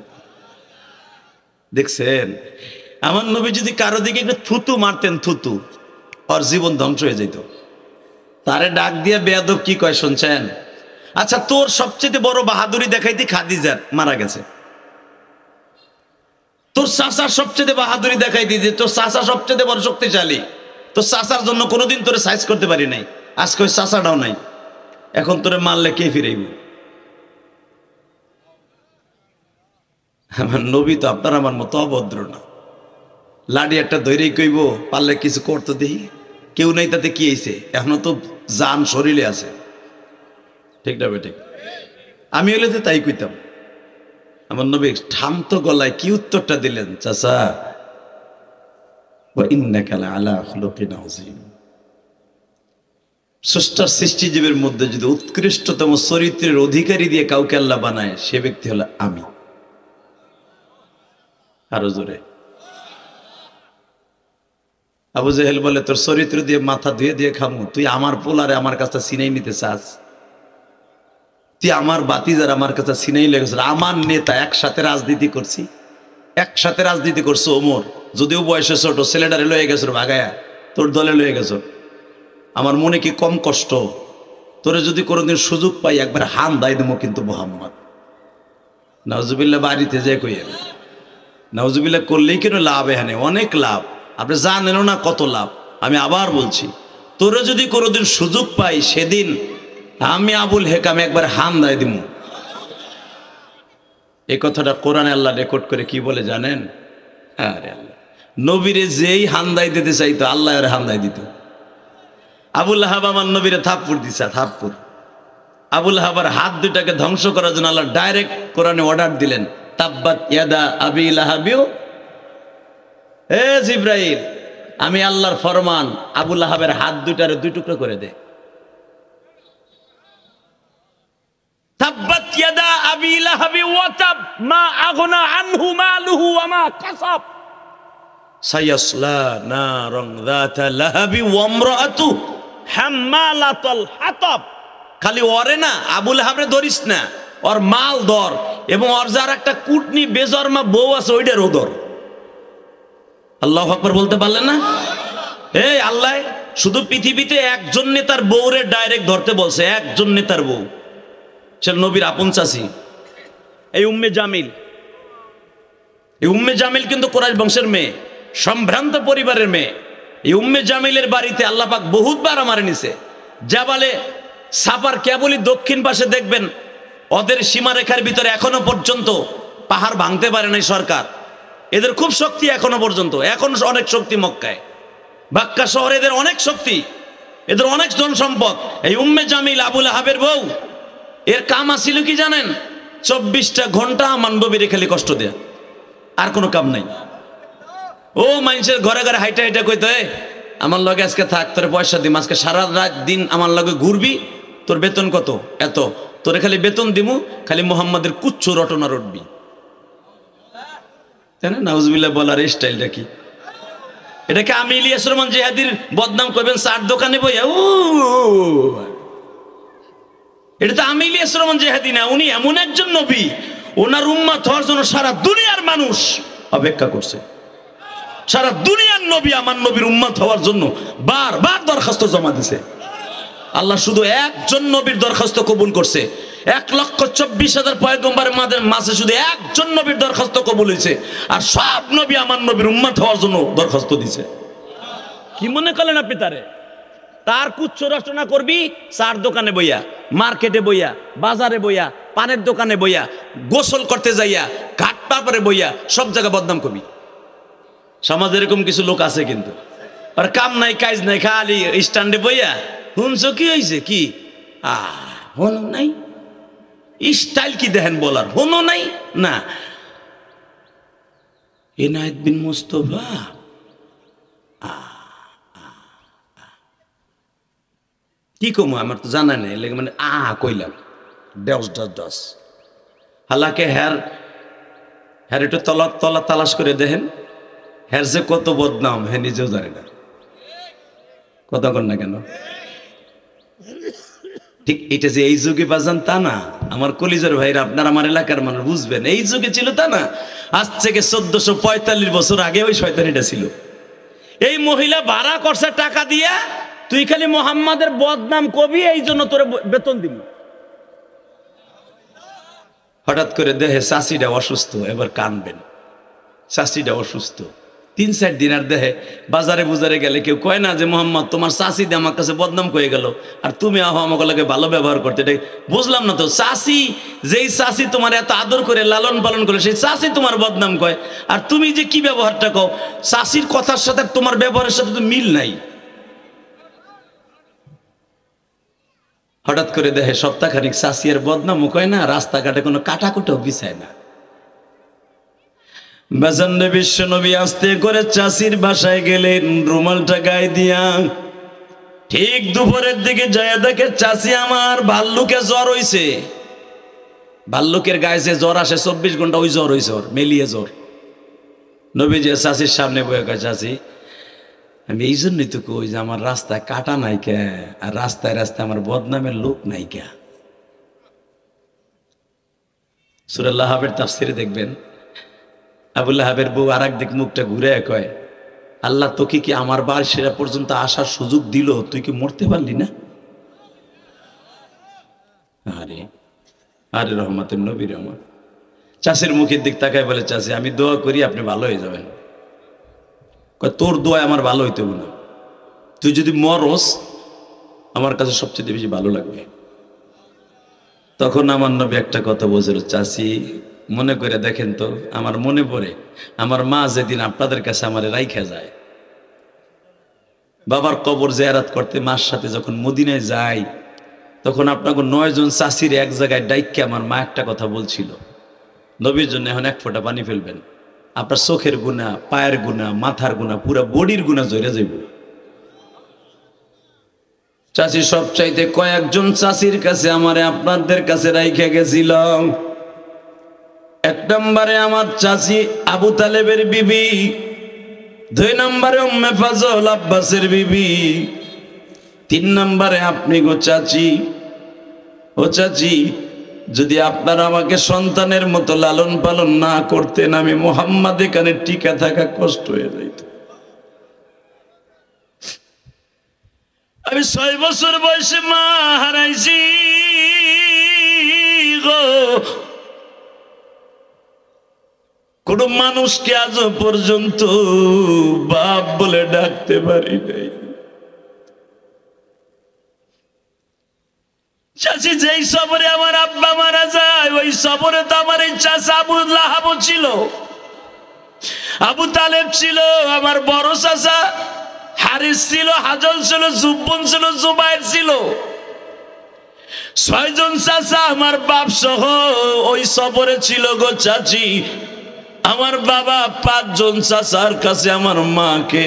দেখছেন আমার নবী যদি কারো দিকে একটু থুতু মারতেন, থুতু, ওর জীবন ধ্বংস হয়ে যেত। তারে ডাক দিয়ে বেয়াদব কি কয় শুনছেন? আচ্ছা তোর সবচেয়ে বড় বাহাদুরি দেখাইতি খাদিজার, মারা গেছে। তোর চাচার সবচেয়ে বাহাদুরি দেখাই দিতে, তোর চাচা সবচেয়ে বড় শক্তিশালী, তোর চাচার জন্য কোনোদিন তোরে সাইজ করতে পারি নাই, আজকে ওই চাচাটাও নাই। এখন তোরে মারলে কে ফিরাইব? আমার নবী তো আপনার আমার মতো অভদ্র না। লাডি একটা ধৈরেই কইব, পারলে কিছু করতে দেখি, কেউ নাই তাতে কি হয়েছে, এখনো তো জান শরীরে আছে, ঠিক না বেঠিক? আমি হলে তো তাই কইতাম। আমার নবী শান্ত গলায় কি উত্তরটা দিলেন, চাচা ওয়া ইন্নাকা লাআলা খুলুকিন আযীম। স্রষ্টার সৃষ্টিজীবের মধ্যে যদি উৎকৃষ্টতম চরিত্রের অধিকারী দিয়ে কাউকে আল্লাহ বানায়, সে ব্যক্তি হলো আমি। আরো জোরে। আবু জেহেল বলে, তোর চরিত্র দিয়ে মাথা ধুয়ে দিয়ে খামু, তুই আমার পোলারে আমার কাছে সিনাই নিতে চাস? তুই আমার বাতিজার আমার কাছে সিনাই লেগেছিল, আমার নেতা, একসাথে রাজনীতি করছি, একসাথে রাজনীতি করছো। ওমর যদিও বয়সে ছোট, ছেলেটারে লয়ে গেছো ভাগায়া, তোর দলে লয়ে গেছো। আমার মনে কি কম কষ্ট? তোরে যদি কোনোদিন সুযোগ পাই একবার হান দাই দেবো, কিন্তু মুহাম্মদ। নাউজুবিল্লাহ বাড়িতে যে কই, নাউজুবিল্লাহ করলেই কেন লাভ, এখানে অনেক লাভ, আপনি জানেন না কত লাভ। আমি আবার বলছি, তোরে যদি কোনোদিন সুযোগ পাই, সেদিন আমি আবুল হেকাম একবার হান দাই দিব। এই কথাটা কোরআনে আল্লাহ রেকর্ড করে কি বলে জানেন? আরে আল্লাহ, নবীরে যেই হান্দাই দিতে চাইতো আল্লাহ আর হান্দাই দিত। আবুল আহাব আমার নবীরে থাপ্পড় দিছে, থাপ্পড়। আবুল আহাবার হাত দুটাকে ধ্বংস করার জন্য আল্লাহ ডাইরেক্ট কোরআনে অর্ডার দিলেন, তাব্বাত ইয়াদা আবি লাহাবিও। এ জিব্রাইল, আমি আল্লাহর ফরমান, আবুল আহাবের হাত দুটারে দুই টুকরো করে দে। তাব্বাত ইয়াদা আবি লাহাবি ওয়া তাব মা আগনা আনহু মালুহু ওয়া মা কাসাব সায়াসলা নারান যাতা লাহাবি ওয়া ইমরাআতু হাম্মালাতাল হাতাব। খালি ওরে না, আবুল আহাবরে ধরিস না, ওর মাল দর, এবং ওর যার একটা কুটনি বেজন্মা বউ আছে ওইটারও দর। আল্লাহু আকবার বলতে পারলেন না? এই আল্লাহ শুধু পৃথিবীতে একজন নেতার বউরে ডাইরেক্ট ধরতে বলছে, একজন নেতার বউ, সে নবীর আপন চাচি, এই উম্মে জামিল। এই উম্মে জামিল কিন্তু কুরাইশ বংশের মেয়ে, সম্ভ্রান্ত পরিবারের মেয়ে। এই উম্মে জামিলের বাড়িতে আল্লাহ পাক বহুতবার আমারে নিছে। জাবালে সাফার কেবলই দক্ষিণ পাশে দেখবেন, ওদের সীমারেখার ভিতরে এখনো পর্যন্ত পাহাড় ভাঙতে পারে নাই সরকার। এদের খুব শক্তি এখনো পর্যন্ত, এখন অনেক শক্তি মক্কায়, বাক্কা শহরে এদের অনেক শক্তি, এদের অনেক জন সম্পদ। এই উম্মে জামিল আবুল আহাবের বউ, এর কাম আছিল কি জানেন? 24টা ঘন্টা আমার নবীরে খালি কষ্ট দেয়া, আর কোনো কাম নাই। ও মানুষের ঘরে ঘরে হাইটা হাইটা কইতে, আমার লগে আজকে থাক, তোর পয়সা দিম, আজকে সারা রাত দিন আমার লগে ঘুরবি, তোর বেতন কত? এত, তোরে খালি বেতন দিমু, খালি মোহাম্মদের কুচ্ছ রটনা রটবি। তাই না? নাউজুবিল্লাহ বলার এই স্টাইলটা কি? এটাকে আমি ইলিয়াস রহমান জিহাদির বদনাম করবেন চার দোকানে বইয়া? এটা তো আমি ইলিয়াস রহমান জিহাদি না, উনি এমন একজন নবী, ওনার উম্মত হওয়ার জন্য সারা দুনিয়ার মানুষ অপেক্ষা করছে। সারা দুনিয়ার নবী আমার নবীর উম্মত হওয়ার জন্য বারবার দরখাস্ত জমা দিছে। আল্লাহ শুধু একজন নবীর দরখাস্ত কবুল করছে। 1,24,000 পয়গম্বরের মাঝে শুধু একজন নবীর দরখাস্ত কবুল হয়েছে, আর সব নবী আমার নবীর উম্মত হওয়ার জন্য দরখাস্ত দিছে। কি মনে করলেন আপনি তারে? তার কুচ্ছ রচনা করবি চার দোকানে বইয়া, মার্কেটে বইয়া, বাজারে বইয়া, পানের দোকানে বইয়া, গোসল করতে যাইয়া, ঘাট পাপড়ে বইয়া, সব জায়গায় বদনাম করবি। সমাজে এরকম কিছু লোক আছে কিন্তু, আর কাম নাই কাজ নাই, খালি স্ট্যান্ডে বইয়া শুনছো কি হয়েছে কি হন নাই, স্টাইল কি দেখেন বলার, হনো নাই না। এনায়েত বিন মুস্তফা কি কমো আমার তো জানা নেই, মানে কইলাম ডস ডস ডস। হালাকে হ্যার একটু তলা তলা তালাশ করে দেখেন, হ্যার যে কত বদনাম হ্যাঁ নিজেও জানে না। কথা কর না কেন? ঠিক এটা যে এই যুগে বাজান তা না, আমার কলিজার ভাইরা, আপনার আমার এলাকার মানুষ বুঝবেন, এই যুগে ছিল তা না। আজ থেকে 1445 বছর আগে ওই শয়তানিটা ছিল। এই মহিলা ভাড়া করছে টাকা দিয়া, তুই খালি মোহাম্মদের বদনাম কবি, এই জন্য তোর বেতন দিবি। হঠাৎ করে দেহে চাষিটা অসুস্থ, এবার কানবেন, চাষিটা অসুস্থ 3-4 দিন, আর দেহে বাজারে বুজারে গেলে কেউ কয় না যে মোহাম্মদ তোমার চাষি দিয়ে আমার কাছে বদনাম কয়ে গেল, আর তুমি আহ আমাকে লাগে ভালো ব্যবহার করতে। এটাই বুঝলাম না তো, চাষি যেই চাষি তোমার এত আদর করে লালন পালন করে সেই চাষি তোমার বদনাম কয়, আর তুমি যে কি ব্যবহারটা কও, চাষির কথার সাথে তোমার ব্যবহারের সাথে তো মিল নাই। হঠাৎ করে দেখে সপ্তাহখানিক চাষি আর বদনামও কয় না, রাস্তাঘাটে কোনো কাটাকুটাও বিছায় না। বাজান্নে বিশ্ব নবী আস্তে করে চাষির বাসায় গেলেন, রুমালটা গায়ে দিয়া। ঠিক দুপুরের দিকে যায় দেখে চাষি আমার ভাল্লুকে জ্বর হইছে। ভাল্লুকের গায়ে যে জ্বর আসে 24 ঘন্টা, ওই জ্বর হইছে ওর, মেলিয়ে জ্বর। নবী যে চাষির সামনে বয়ে কয়, চাষি আমি এই জন্যই তো কই যে আমার রাস্তায় কাটা নাই কে, আর রাস্তায় রাস্তায় আমার বদনামের লোক নাই কে। সূরা লাহাবের তাফসিরে দেখবেন, আবু লাহাবের বউ আর একদিক মুখটা ঘুরে কয়, আল্লাহ তোকে কি আমার বাড়ি সেরা পর্যন্ত আসার সুযোগ দিল, তুই কি মরতে পারলি না? আরে আরে রহমাতুন নবী রহমান। চাষির মুখের দিক তাকায় বলে, চাষি আমি দোয়া করি আপনি ভালো হয়ে যাবেন। তোর দোয়ায় আমার ভালো হইতে না, তুই যদি মরস আমার কাছে সবচেয়ে বেশি ভালো লাগবে। তখন আমার নবী একটা কথা বলছিল, চাষি মনে করে দেখেন তো, আমার মনে পড়ে আমার মা যেদিন আপনাদের কাছে আমার রাইখা যায়, বাবার কবর জিয়ারত করতে মার সাথে যখন মদিনায় যাই, তখন আপনাকে 9 জন চাষির এক জায়গায় ডাইকে আমার মা একটা কথা বলছিল, নবীর জন্য এখন 1 ফোঁটা পানি ফেলবেন, আপনার চোখের গুনাহ, পায়ের গুনাহ, মাথার গুনাহ, পুরো বডির গুনাহ জড়ে যাইব। চাষি সব চাইতে কয়েকজন চাষির কাছে আমারে আপনাদের কাছে রাইখা গেছিল। 1 নম্বরে আমার চাচি আবু তালেবের বিবি, 2 নম্বরে উম্মে ফাজল আব্বাসের বিবি, 3 নম্বরে আপনি গো চাচি। ও চাচি যদি আপনারা আমাকে সন্তানের মতো লালন পালন না করতেন, আমি মুহাম্মদ এখানে টিকা থাকা কষ্ট হয়ে যাইত। আমি 6 বছর বয়সে মা হারাইছি গো। কোন মানুষকে আজ পর্যন্ত বাপ বলে ডাকতে পারি নাই। চাচি যেই সফরে আমার আব্বা মারা যায়, ওই সফরে তো আমার এই চাচা আবু লাহাব ছিল, আবু তালেব ছিল, আমার বড় চাচা হারিস ছিল, হাজল ছিল, জুব্বন ছিল, জুবাইর ছিল। 6 জন চাচা আমার বাপ সহ ওই সফরে ছিল গো চাচি। আমার বাবা 5 জন চাচার কাছে আমার মাকে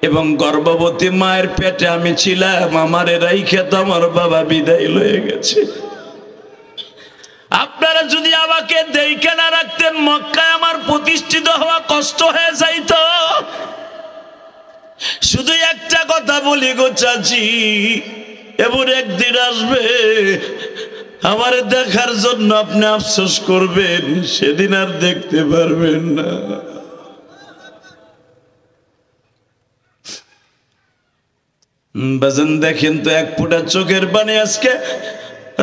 এবং গর্ভবতী মায়ের পেটে আমি ছিলাম, আমারে রাইখে তো আমার বাবা বিদায় লয়ে গেছে। আপনারা যদি আমাকে দেখে না রাখতেন, মক্কায় আমার প্রতিষ্ঠিত হওয়া কষ্ট হয়ে যাইত। শুধু একটা কথা বলি গো চাচি, এমন একদিন আসবে আমারে দেখার জন্য আপনি আফসোস করবেন, সেদিন আর দেখতে পারবেন না। বাজান দেখেন তো, এক ফোঁটা চোখের পানি আজকে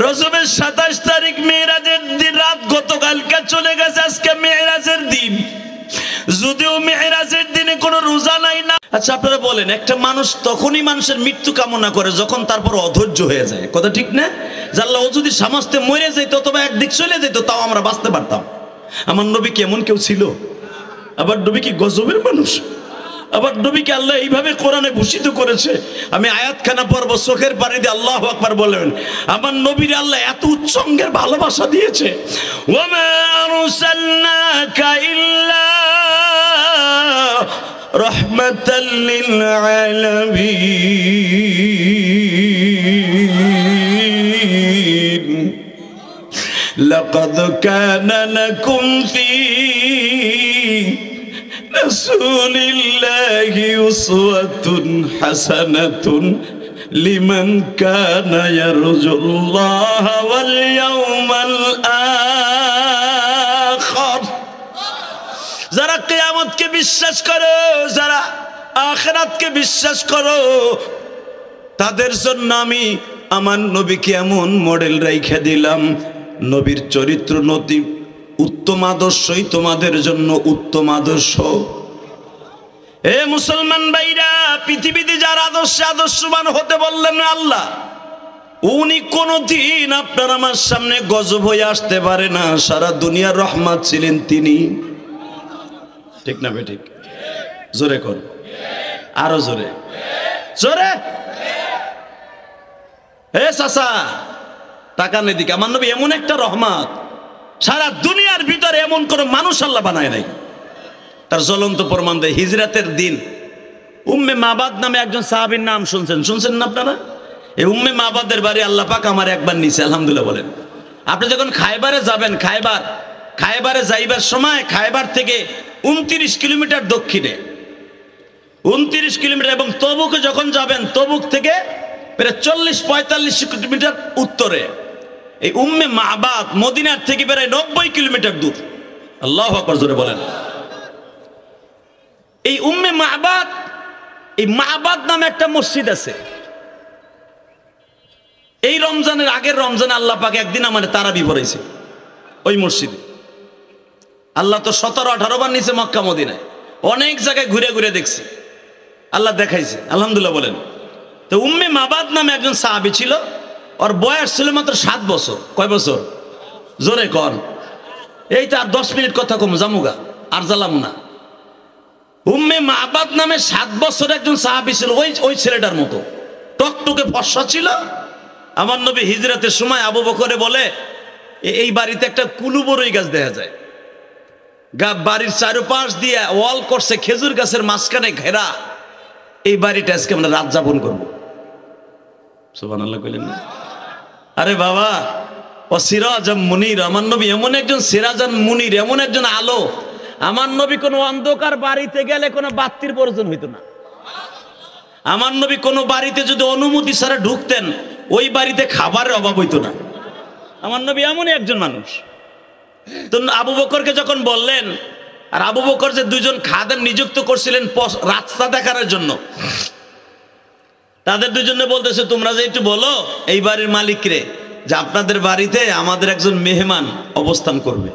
রজবের 27 তারিখ মেরাজের দিন রাত, গতকালকে চলে গেছে, আজকে মেরাজের দিন। যদিও মেরাজের দিনে কোনো রোজা নাই না। আচ্ছা আপনারা বলেন, একটা মানুষ তখনই মানুষের মৃত্যু কামনা করে যখন তারপর অধৈর্য হয়ে যায়, কথা ঠিক না? জানলা ও যদি সমাজতে মরে যেত অথবা একদিক চলে যেত, তাও আমরা বাঁচতে পারতাম। আমার নবী কি এমন কেউ ছিল? আবার নবী কি গজবের মানুষ? আবার নবীকে আল্লাহ এইভাবে কোরআনে ভূষিত করেছে। আমি আয়াতখানা পড়ব, চোখের পানি দিয়ে আল্লাহু আকবার বলবেন। আমার নবীর আল্লাহ এত উচ্চঙ্গের ভালোবাসা দিয়েছে। ওয়ামা আরসালনাকা ইল্লা রাহমাতাল লিল আলামিন। লাকাদ কানা লাকুম ফি রাসূলিল্লাহি উসওয়াতুন হাসানাতুন লিমান কানা ইয়ারজুল্লাহা ওয়াল ইয়াউমাল আখির। যারা কিয়ামতকে বিশ্বাস করো, যারা আখিরাতকে বিশ্বাস করো, তাদের জন্য আমি আমার নবীকে এমন মডেল রাইখা দিলাম। নবীর চরিত্র নতি উত্তম আদর্শই তোমাদের জন্য উত্তম আদর্শ। এ মুসলমান ভাইরা, পৃথিবীতে যার আদর্শে আদর্শবান হতে বললেন আল্লাহ, উনি কোনদিন আপনার আমার সামনে গজব হয়ে আসতে পারে না। সারা দুনিয়ার রহমত ছিলেন তিনি, ঠিক না বেঠিক? জোরে কর, আরো জোরে, জোরে। হে চাচা টাকা নেদিকে, আমার নবী এমন একটা রহমত, সারা দুনিয়ার ভিতরে এমন কোন মানুষ আল্লাহ বানায় নাই। তার জ্বলন্ত প্রমাণ দেয় হিজরাতের দিন উম্মে মাবাদ নামে একজন সাহাবীর নাম শুনছেন না আপনারা? এই উম্মে মাবাদের বাড়ি আল্লাহ পাক আমার একবার নিছে, আলহামদুলিল্লাহ বলেন। আপনি যখন খায়বারে যাবেন, খায়বারে যাইবার সময় খায়বার থেকে 29 কিলোমিটার দক্ষিণে, 29 কিলোমিটার, এবং তবুকে যখন যাবেন তবুক থেকে প্রায় 40-45 কিলোমিটার উত্তরে এই উম্মে মাবাদ মদিনার থেকে প্রায় 90 কিলোমিটার দূর। আল্লাহু আকবার, জোরে বলেন। এই উম্মে মাবাদ, এই মাবাদ নামে একটা মসজিদ আছে। এই রমজানের আগের রমজানে আল্লাহ পাক একদিন আমার তারাবি পড়াইছে ওই মসজিদে। আল্লাহ তো 17-18 বার নিচে মক্কা মদিনায়, অনেক জায়গায় ঘুরে ঘুরে দেখছি, আল্লাহ দেখাইছে, আলহামদুলিল্লাহ বলেন। তো উম্মে মাবাদ নামে একজন সাহাবী ছিল, ওর বয়স ছিল মাত্র 7 বছর। কয় বছর? জোরে কর। এই তো আর 10 মিনিট কথা কম জামুগা, আর জ্বালাম না। উম্মে মাবাদ নামে 7 বছর একজন সাহাবী ছিল, ওই ছেলেটার মতো টকটকে ফর্সা ছিল। আমার নবী হিজরাতের সময় আবু বকরে বলে, এই বাড়িতে একটা কুলুবরই গাছ দেখা যায়, বাড়ির চারপাশ দিয়ে ওয়াল করছে, খেজুর গাছের মাঝখানে ঘেরা। এই বাড়িটা আজকে আমরা রাত যাপন করবো। সুবহানাল্লাহ কইলেন না? আরে বাবা, ও সিরাজাম মুনির, আমার নবী এমন একজন সিরাজান মুনির, এমন একজন আলো। আমার নবী কোনো অন্ধকার বাড়িতে গেলে কোনো বাতির প্রয়োজন হইতো না। আমার নবী কোনো বাড়িতে যদি অনুমতি ছাড়া ঢুকতেন, ওই বাড়িতে খাবারের অভাব হইতো না। আমার নবী এমনই একজন মানুষ। তো আবু বকরকে যখন বললেন, আর আবু বকর যে দুইজন খাদেম নিযুক্ত করছিলেন রাস্তা দেখানোর জন্য, তাদের দুজনে বলতেছে তোমরা যে একটু বলো এই বাড়ির মালিকরে যে আপনাদের বাড়িতে আমাদের একজন মেহমান অবস্থান করবে।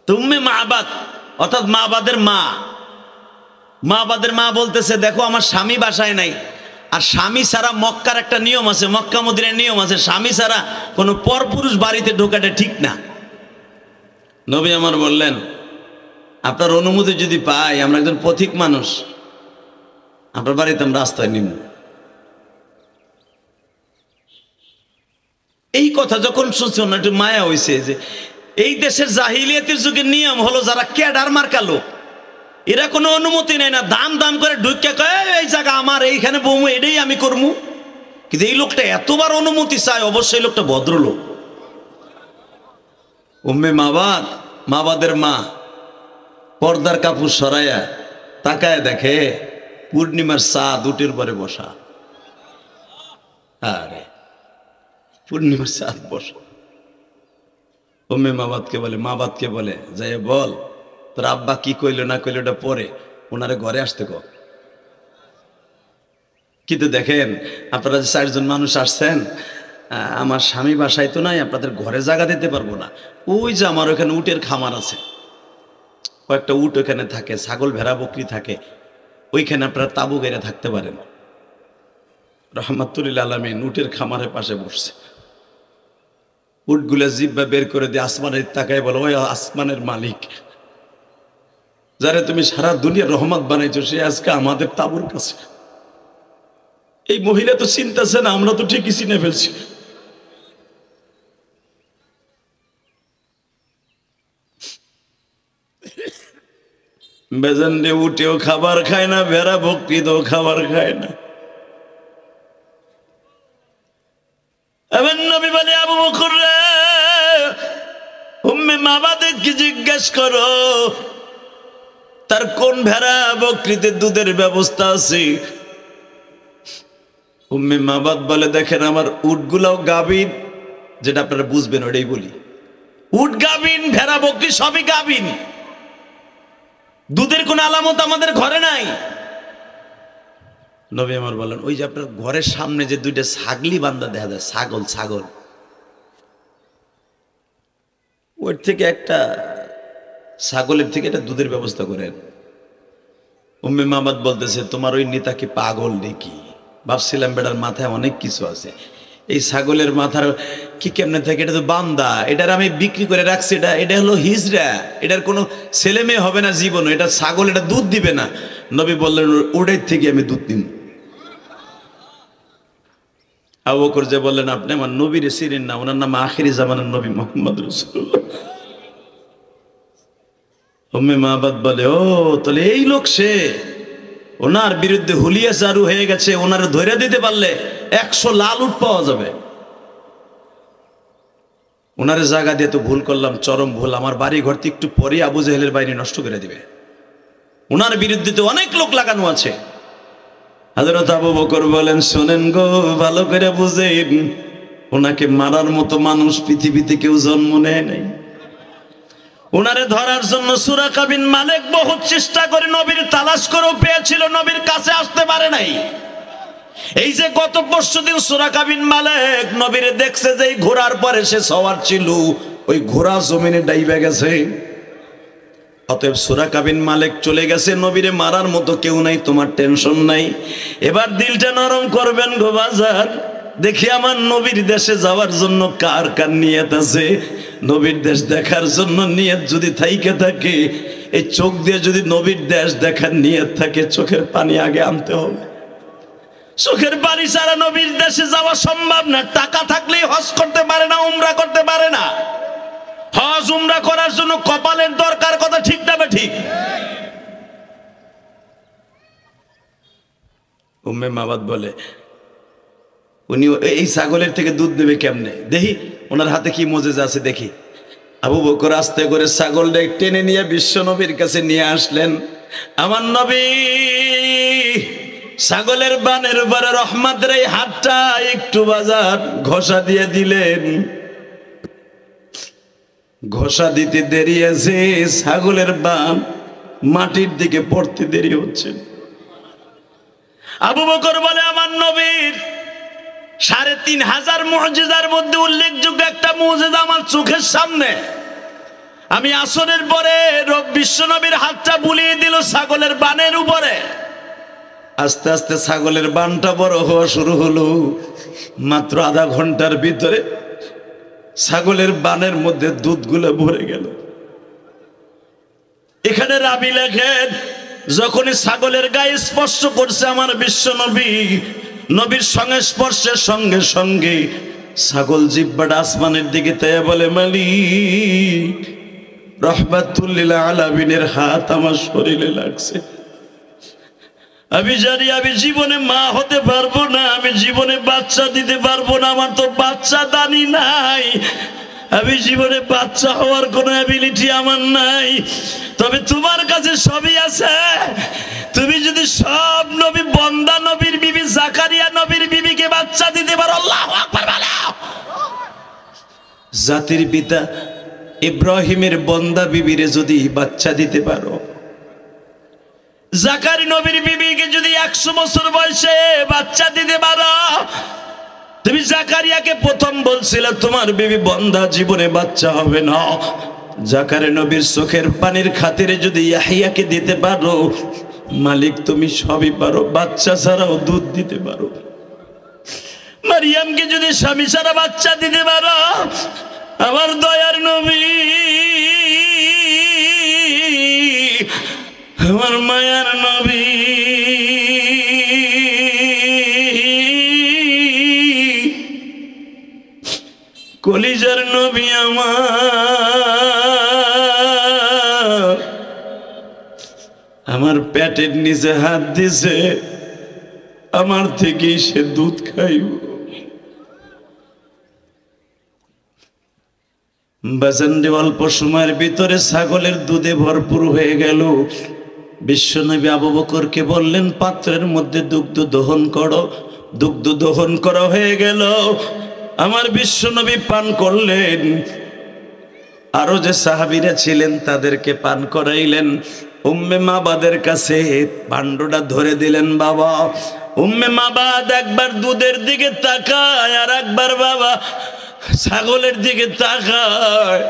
তুমি মাবাদ অর্থাৎ মাবাদের মা, মাবাদের মা বলতেছে দেখো আমার স্বামী বাসায় নাই, আর স্বামী ছাড়া মক্কার একটা নিয়ম আছে, মক্কা মদিনার নিয়ম আছে, স্বামী ছাড়া কোনো পরপুরুষ বাড়িতে ঢোকাটা ঠিক না। নবী আমার বললেন আপনার অনুমতি যদি পাই, আমরা একজন পথিক মানুষ, আপনার বাড়িতে আমরা রাস্তায় নিব। এই কথা যখন শুনছি না একটু মায়া হয়েছে যে এই দেশের জাহিলিয়াতের যুগের নিয়ম হলো যারা ক্যাডার মার্কা লোক, এরা কোনো অনুমতি নেয় না, দাম দাম করে ঢুকে কয় এই জায়গা আমার, এইখানে বমু, এটাই আমি করবো। কিন্তু এই লোকটা এতবার অনুমতি চায়, অবশ্যই লোকটা ভদ্রলোক। উম্মে মাবাদ, মাবাদের মা পর্দার কাপড় সরাইয়া তাকায় দেখে পূর্ণিমার চাঁদ উটের পরে বসা। আরে পূর্ণিমার চাঁদ বসা। উম্মে মাবাদকে বলে, মাবাদকে বলে যাই বল তোর আব্বা কি কইলো না কইলো ওটা পরে ওনারে ঘরে আসতে কর। কিন্তু দেখেন আপনারা যে 4 জন মানুষ আসছেন, আমার স্বামী বাসায় তো নাই, আপনাদের ঘরে জায়গা দিতে পারবো না। ওই যে আমার ওখানে উটের খামার আছে, কয়েকটা উট ওখানে থাকে, ছাগল ভেড়া বকরি থাকে, ওইখানে আপনারা তাবু গেড়ে থাকতে পারেন। রহমাতুল্লিল আলামিন উটের খামারের পাশে বসছে, উটগুলা জিব্বা বের করে দিয়ে আসমানের তাকায় বলো ওই আসমানের মালিক যারে তুমি সারা দুনিয়ার রহমত বানাইছো, সে আজকে আমাদের তাবুর কাছে। এই মহিলা তো চিন্তাছে না, আমরা তো ঠিকই চিনে ফেলছি। বেজান্ডে উঠেও খাবার খায় না, ভেড়া বকরিতেও খাবার খায় না। এমন নবী বলে আবু বকর রে, উম্মে মাবাদকে জিজ্ঞেস করো তার কোন ভেড়া বকরিতে দুধের ব্যবস্থা আছে। উম্মে মাবাদ বলে দেখেন আমার উটগুলাও গাভীন, যেটা আপনারা বুঝবেন ওটাই বলি, উট গাভীন, ভেড়া বকরি সবই গাভীন, দুধের কোন আলামত আমাদের ঘরে নাই। নবী আমার বলেন ওই যে আপনার ঘরের সামনে যে 2টা ছাগলি বান্ধা দেখা যায়, ছাগল ছাগল, ওর থেকে একটা ছাগলের থেকে একটা দুধের ব্যবস্থা করেন। উম্মে মাবাদ বলতেছে তোমার ওই নেতা কি পাগল নাকি? ভাবছিলাম বেটার মাথায় অনেক কিছু আছে, এই ছাগলের মাথার কি কেমনে থাকে, এটা তো বান্দা, এটার আমি বিক্রি করে রাখছি, এটা হলো হিজড়া, এটার কোনো ছেলে মেয়ে হবে না জীবন, এটা ছাগল, এটা দুধ দিবে না। নবী বললেন ওটার থেকে আমি দুধ দিব। আবু বকর যে বললেন আপনি আমার নবীর চিনেন না, ওনার নাম আখিরি জামানের নবী মুহাম্মদ রাসূলুল্লাহ। উম্মে মাবাদ বলে ও তাহলে এই লোক সে, ওনার বিরুদ্ধে হুলিয়া চালু হয়ে গেছে, ওনার ধরে দিতে পারলে 100 লাল উট পাওয়া যাবে। ওনার জায়গা দিয়ে তো ভুল করলাম, চরম ভুল, আমার বাড়ি ঘর থেকে একটু পরে আবু জাহেলের বাড়ি নষ্ট করে দিবে, ওনার বিরুদ্ধে তো অনেক লোক লাগানো আছে। হযরত আবু বকর বলেন শোনেন গো ভালো করে বুঝেন, ওনাকে মারার মতো মানুষ পৃথিবীতে কেউ জন্ম নেয় নাই। ওনারে ধরার জন্য সুরাকা বিন মালিক বহুত চেষ্টা করে নবীর তালাশ করেও পেয়েছিল, নবীর কাছে আসতে পারে নাই। এই যে গত পরশুদিন সুরাকা বিন মালিক নবীরে দেখছে যে ঘোড়ার পরে সে সওয়ার ছিল, ওই ঘোড়া জমিনে ডাইবে গেছে। অতএব সুরাকা বিন মালিক চলে গেছে, নবীরে মারার মতো কেউ নাই, তোমার টেনশন নাই, এবার দিলটা নরম করবেন গো বাজার। দেখি আমার নবীর দেশে যাওয়ার জন্য কার কার নিয়ত আছে, নবীর দেশ দেখার জন্য নিয়ত যদি থাইকে থাকে, এই চোখ দিয়ে যদি নবীর দেশ দেখার নিয়ত থাকে, চোখের পানি আগে আনতে হবে। চোখের পানি ছাড়া নবীর দেশে যাওয়া সম্ভব না। টাকা থাকলেই হজ করতে পারে না, উমরা করতে পারে না। হজ উমরা করার জন্য কপালের দরকার, কথা ঠিক না ঠিক? উম্মে মাবাদ বলে উনি এই ছাগলের থেকে দুধ দেবে কেমনে, দেখি ওনার হাতে কি মোজেজা আছে দেখি। আবু বকর আস্তে করে ছাগলটা টেনে নিয়ে বিশ্ব নবীর কাছে নিয়ে আসলেন। আমার নবী ছাগলের বানের উপরে রহমতের এই হাতটা একটু বাজার ঘষা দিয়ে দিলেন। ঘষা দিতে দেরি আছে, ছাগলের বান মাটির দিকে পড়তে দেরি হচ্ছে। আবু বকর বলে আমার নবীর ৩,৫০০ মুজিজার মধ্যে উল্লেখযোগ্য একটা মুজিজা আমার চোখের সামনে। আমি আসরের পরে বিশ্ব নবীর হাতটা বুলিয়ে দিল ছাগলের বানের উপরে। আস্তে আস্তে ছাগলের বানটা বড় হওয়া শুরু হলো। মাত্র আধা ঘন্টার ভিতরে ছাগলের বানের মধ্যে দুধগুলো ভরে গেল। এখানে রাবি লেখেন, যখনই ছাগলের গায়ে স্পর্শ করছে আমার বিশ্ব নবী, নবীর সঙ্গে স্পর্শের সঙ্গে সঙ্গে ছাগল জিহ্বাটা আসমানের দিকে তাইয়া বলে, মালিক, রহমাতুল লিল আলামিনের হাত আমার শরীরে লাগছে। আমি জানি আমি জীবনে মা হতে পারবো না, আমি জীবনে বাচ্চা দিতে পারবো না, আমার তো বাচ্চা দানি নাই, আমি জীবনে বাচ্চা হওয়ার কোনো অ্যাবিলিটি আমার নাই। তবে তোমার কাছে সবই আছে। তুমি যদি সব নবী বন্দা নবীর বিবি জাকারিয়া নবীর বিবিকে বাচ্চা দিতে পারো, আল্লাহু আকবার বলো। জাতির পিতা ইব্রাহিমের বন্দা বিবিরে যদি বাচ্চা দিতে পারো, জাকারি নবীর বিবিকে যদি ১০০ বছর বয়সে বাচ্চা দিতে পারো, তুমি জাকারিয়াকে প্রথম বলছিলে তোমার বিবি বন্দা, জীবনে বাচ্চা হবে না। জাকারিয়া নবীর চোখের পানির খাতিরে যদি ইয়াহিয়াকে দিতে পারো, মালিক তুমি সবই পারো, বাচ্চা ছাড়াও দুধ দিতে পারো। মারিয়ামকে যদি স্বামী ছাড়া বাচ্চা দিতে পারো, আমার দয়ার নবী, আমার মায়ার নবী, কলিজার নবী আমার পেটের নিচে হাত দিছে, আমার থেকেই সে দুধ খাইব। বাজানরে অল্প সময়ের ভিতরে ছাগলের দুধে ভরপুর হয়ে গেল। বিশ্বনবী আবু বকরকে বললেন, পাত্রের মধ্যে দুগ্ধ দহন করো। দুগ্ধ দহন করা হয়ে গেল। আমার বিশ্বনবী পান করলেন। আরো যে সাহাবীরা ছিলেন তাদেরকে পান করাইলেন। উম্মে মাবাদের কাছে ভাণ্ডটা ধরে দিলেন। বাবা, উম্মে মাবাদ একবার দুধের দিকে তাকায়, আর একবার বাবা ছাগলের দিকে তাকায়,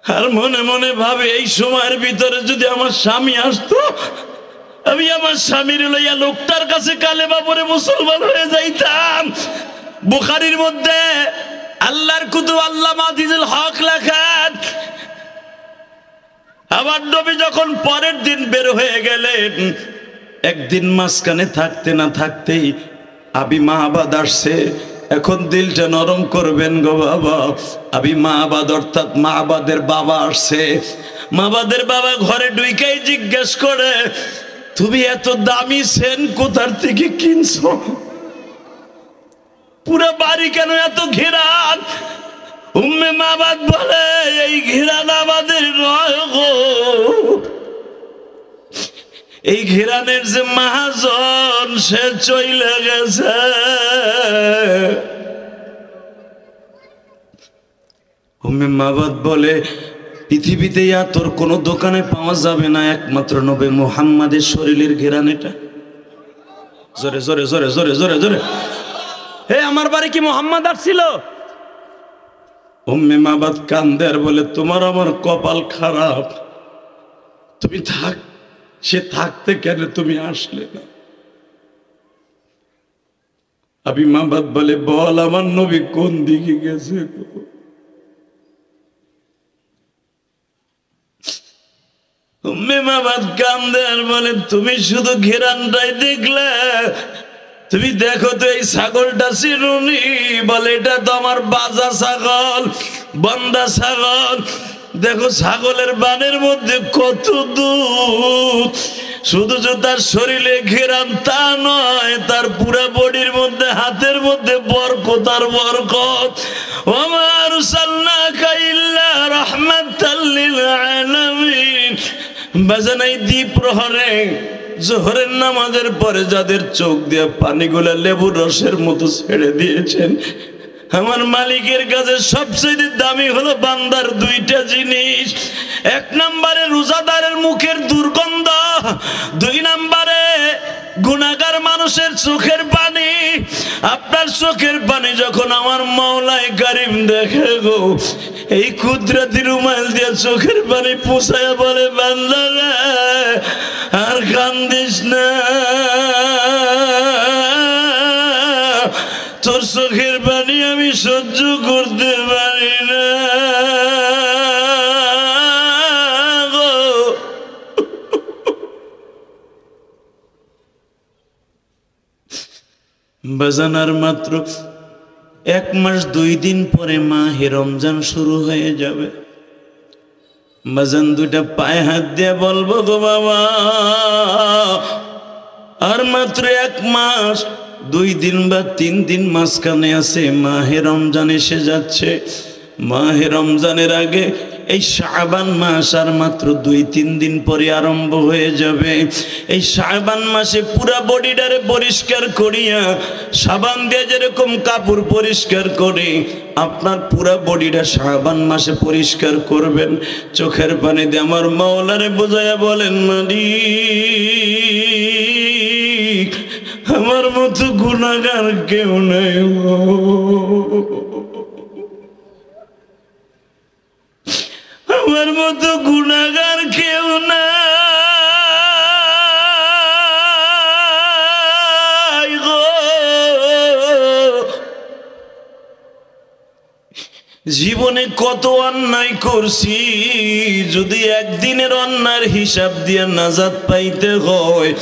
আর মনে মনে ভাবে এই সময়ের ভিতরে যদি আমার স্বামী আসতো, আমি আমার স্বামীর লইয়া লোকটার কাছে কালেমা পড়ে মুসলমান হয়ে যাইতাম। বুখারীর মধ্যে আল্লাহর কুতুব আল্লামা আজিজুল হক লেখেন, আমার নবী যখন পরের দিন বের হয়ে গেলেন, একদিন মাঝখানে থাকতে না থাকতেই আবি মাহবাদ আসছে। এখন দিলটা নরম করবেন গো বাবা। আবি মাহবাদ অর্থাৎ মাহবাদের বাবা আসছে। মাহবাদের বাবা ঘরে ঢুকেই জিজ্ঞেস করে, তুমি এত দামি সেন কোথার থেকে কিনছো? পুরো বাড়ি কেন এত ঘেরান? উম্মে মাহবাদ বলে, এই ঘেরান আমাদের নয় গো, এই ঘেরানের যে মহাজন সে চলে গেছে। উম্মে মাহবাদ বলে, পৃথিবীতে তোর কোনো দোকানে পাওয়া যাবে না, একমাত্র নবী মুহাম্মাদের শরীরের ঘেরান এটা। জোরে জোরে জোরে জোরে জোরে জোরে। হে, আমার বাড়ি কি মুহাম্মদ আসছিল? উম্মে মাহবাদ কান্দে আর বলে, তোমার আমার কপাল খারাপ, তুমি থাক, সে থাকতে কেন তুমি আসলে না? আবি মাহবাদ বলে, বল আমার নবী কোন দিকে গেছে? উম্মে মাহবাদ কান্দে আর বলে, তুমি শুধু ঘেরানটাই দেখলে, তুমি দেখো তো এই ছাগলটা চিনুনি? বলে, এটা তো আমার বাজা ছাগল, বন্দা ছাগল। দেখো ছাগলের বানের মধ্যে কত দুধ। শুধু যে তার শরীরে ঘেরান তা নয়, তার পুরা বডির মধ্যে, হাতের মধ্যে বরকত আর বরকত। ওমা আরসালনাকা ইল্লা রাহমাতাল লিল আলামিন। বাজানাই দ্বীপ প্রহরে জোহরের নামাজের পরে যাদের চোখ দিয়ে পানিগুলা লেবুর রসের মতো ছেড়ে দিয়েছেন, আমার মালিকের কাছে সবচেয়ে দামি হলো বান্দার দুইটা জিনিস। এক নম্বরে রোজাদারের মুখের দুর্গন্ধ, দুই নম্বরে গুনাহগার মানুষের চোখের পানি। আপনার চোখের পানি যখন আমার মাওলায়ে কারীম দেখে গো, এই কুদরতি রুমাল দিয়ে চোখের পানি পুছায়া বলে, বান্দা রে আর কান্দিস না, তোর চোখের পানি আমি সহ্য করতে পারি না গো। বাজানার মাত্র 1 মাস 2 দিন পরে মাহে রমজান শুরু হয়ে যাবে। বাজান দুইটা পায়ে হাত দিয়ে বলবো গো বাবা, আর মাত্র 1 মাস 2 দিন বা 3 দিন মাঝখানে আছে, মাহে রমজান এসে যাচ্ছে। মাহে রমজানের আগে এই শাবান মাস আর মাত্র 2-3 দিন পরে আরম্ভ হয়ে যাবে। এই শাবান মাসে পুরা বডিটারে পরিষ্কার করিয়া সাবান দিয়ে যেরকম কাপড় পরিষ্কার করে আপনার পুরা বডিটা শাবান মাসে পরিষ্কার করবেন। চোখের পানি দিয়ে আমার মাওলারে বুঝাইয়া বলেন, মালিক আমার মতো গুনাহগার কেউ নাই, আমার মতো গুনাহগার কেউ নাই গো। জীবনে কত অন্যায় করছি, যদি একদিনের অন্যায়ের হিসাব দিয়ে নাজাত পাইতে হয়,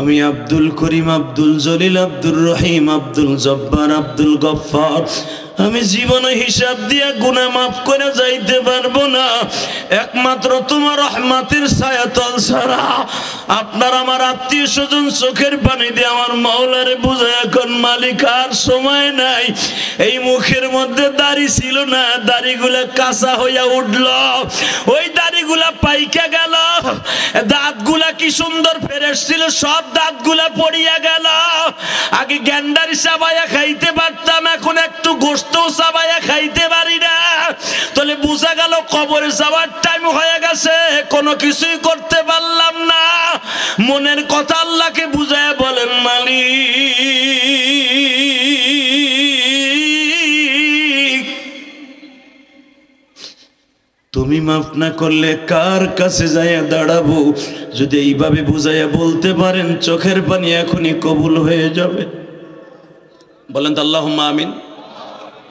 আমি আব্দুল করিম, আব্দুল জলিল, আব্দুর রহিম, আব্দুল জব্বার, আব্দুল গফফার, আমি জীবনে হিসাব দিয়া গুনাহ মাফ করে যাইতে পারবো না, একমাত্র তোমার রহমতের ছায়াতল ছাড়া। আপনার আমার আত্মীয় স্বজন চোখের পানি দিয়ে আমার মাওলারে বুঝায়, এখন মালিক আর সময় নাই। এই মুখের মধ্যে দাড়ি ছিল না, দাড়িগুলা কাঁচা হইয়া উঠল, ওই দাড়িগুলা পাইকা গেল। দাঁতগুলা কি সুন্দর ফ্রেশ ছিল, সব দাঁতগুলা পড়িয়া গেল। আগে গ্যান্ডারি চাবাইয়া খাইতে পারতাম, এখন একটু গোশত চাবাইয়া খাইতে পারি না। তাহলে বুঝা গেল কবরে যাওয়ার টাইম হয়ে গেছে, কোনো কিছুই করতে পারলাম না। মনের কথা আল্লাহকে বুঝায় বলেন, মালিক তুমি মাফ না করলে কার কাছে যাইয়া দাঁড়াবো? যদি এইভাবে বুঝাইয়া বলতে পারেন, চোখের পানি এখনই কবুল হয়ে যাবে। বলেন তো আল্লাহুম্মা আমিন।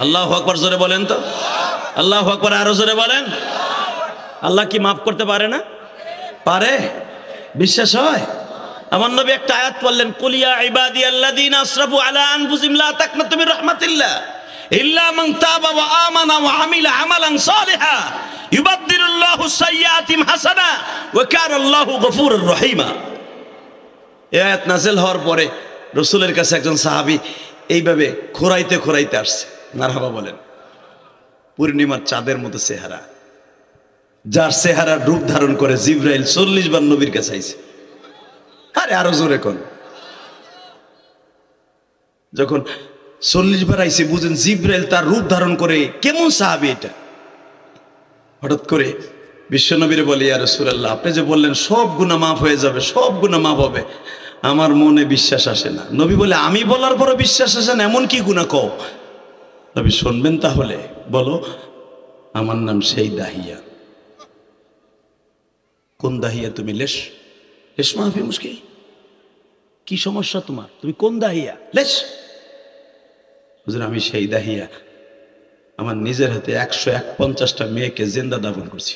আল্লাহু আকবার জোরে বলেন তো, আল্লাহু আকবার আরো জোরে বলেন। আল্লাহ কি মাফ করতে পারে না? পারে, বিশ্বাস হয়? আমার নবী একটা আয়াত পড়লেন, কুল ইয়া ইবাদিয়াল্লাযীনা আসরাফু আলা আনফুসিহিম লা তাকনাতু মির রাহমাতিল্লাহ ইল্লা মান তাবা ওয়া আমানা ওয়া আমিলা আমালান সালিহা ইউবাদদিলুল্লাহু সাইয়্যাতিহিম হাসানা ওয়া কানা আল্লাহু গফুরুর রহিমা। এই আয়াত নাযিল হওয়ার পরে রাসূলের কাছে একজন সাহাবী এইভাবে খোরাইতে খোরাইতে আসছে। মারহাবা বলেন। পূর্ণিমার চাঁদের মতো চেহারা, যার চেহারা রূপ ধারণ করে জিবরাইল 40 বার নবীর কাছে আইছে। আরে আরো জোরে কোন, যখন 40 বার আইছে বুঝেন জিবরাইল তার রূপ ধারণ করে কেমন সাহাবী এটা। হঠাৎ করে বিশ্বনবীরে বলে, ইয়া রাসূলুল্লাহ আপনি যে বললেন সব গুনাহ মাফ হয়ে যাবে, সব গুনাহ মাফ হবে, আমার মনে বিশ্বাস আসে না। নবী বলে, আমি বলার পরে বিশ্বাস আসে না, এমন কি গুনাহ কও? নবী শুনবেন তাহলে, বলো আমার নাম সেই দাহিয়া। কোন দাহিয়া? তুমি লেশ লেশ মাহফি মুশকিল, কি সমস্যা তোমার? তুমি কোন দাহিয়া? লেশ। হুজুর আমি সেই দাহিয়া, আমার নিজের হাতে 151টা মেয়েকে জিন্দা দাফন করছি।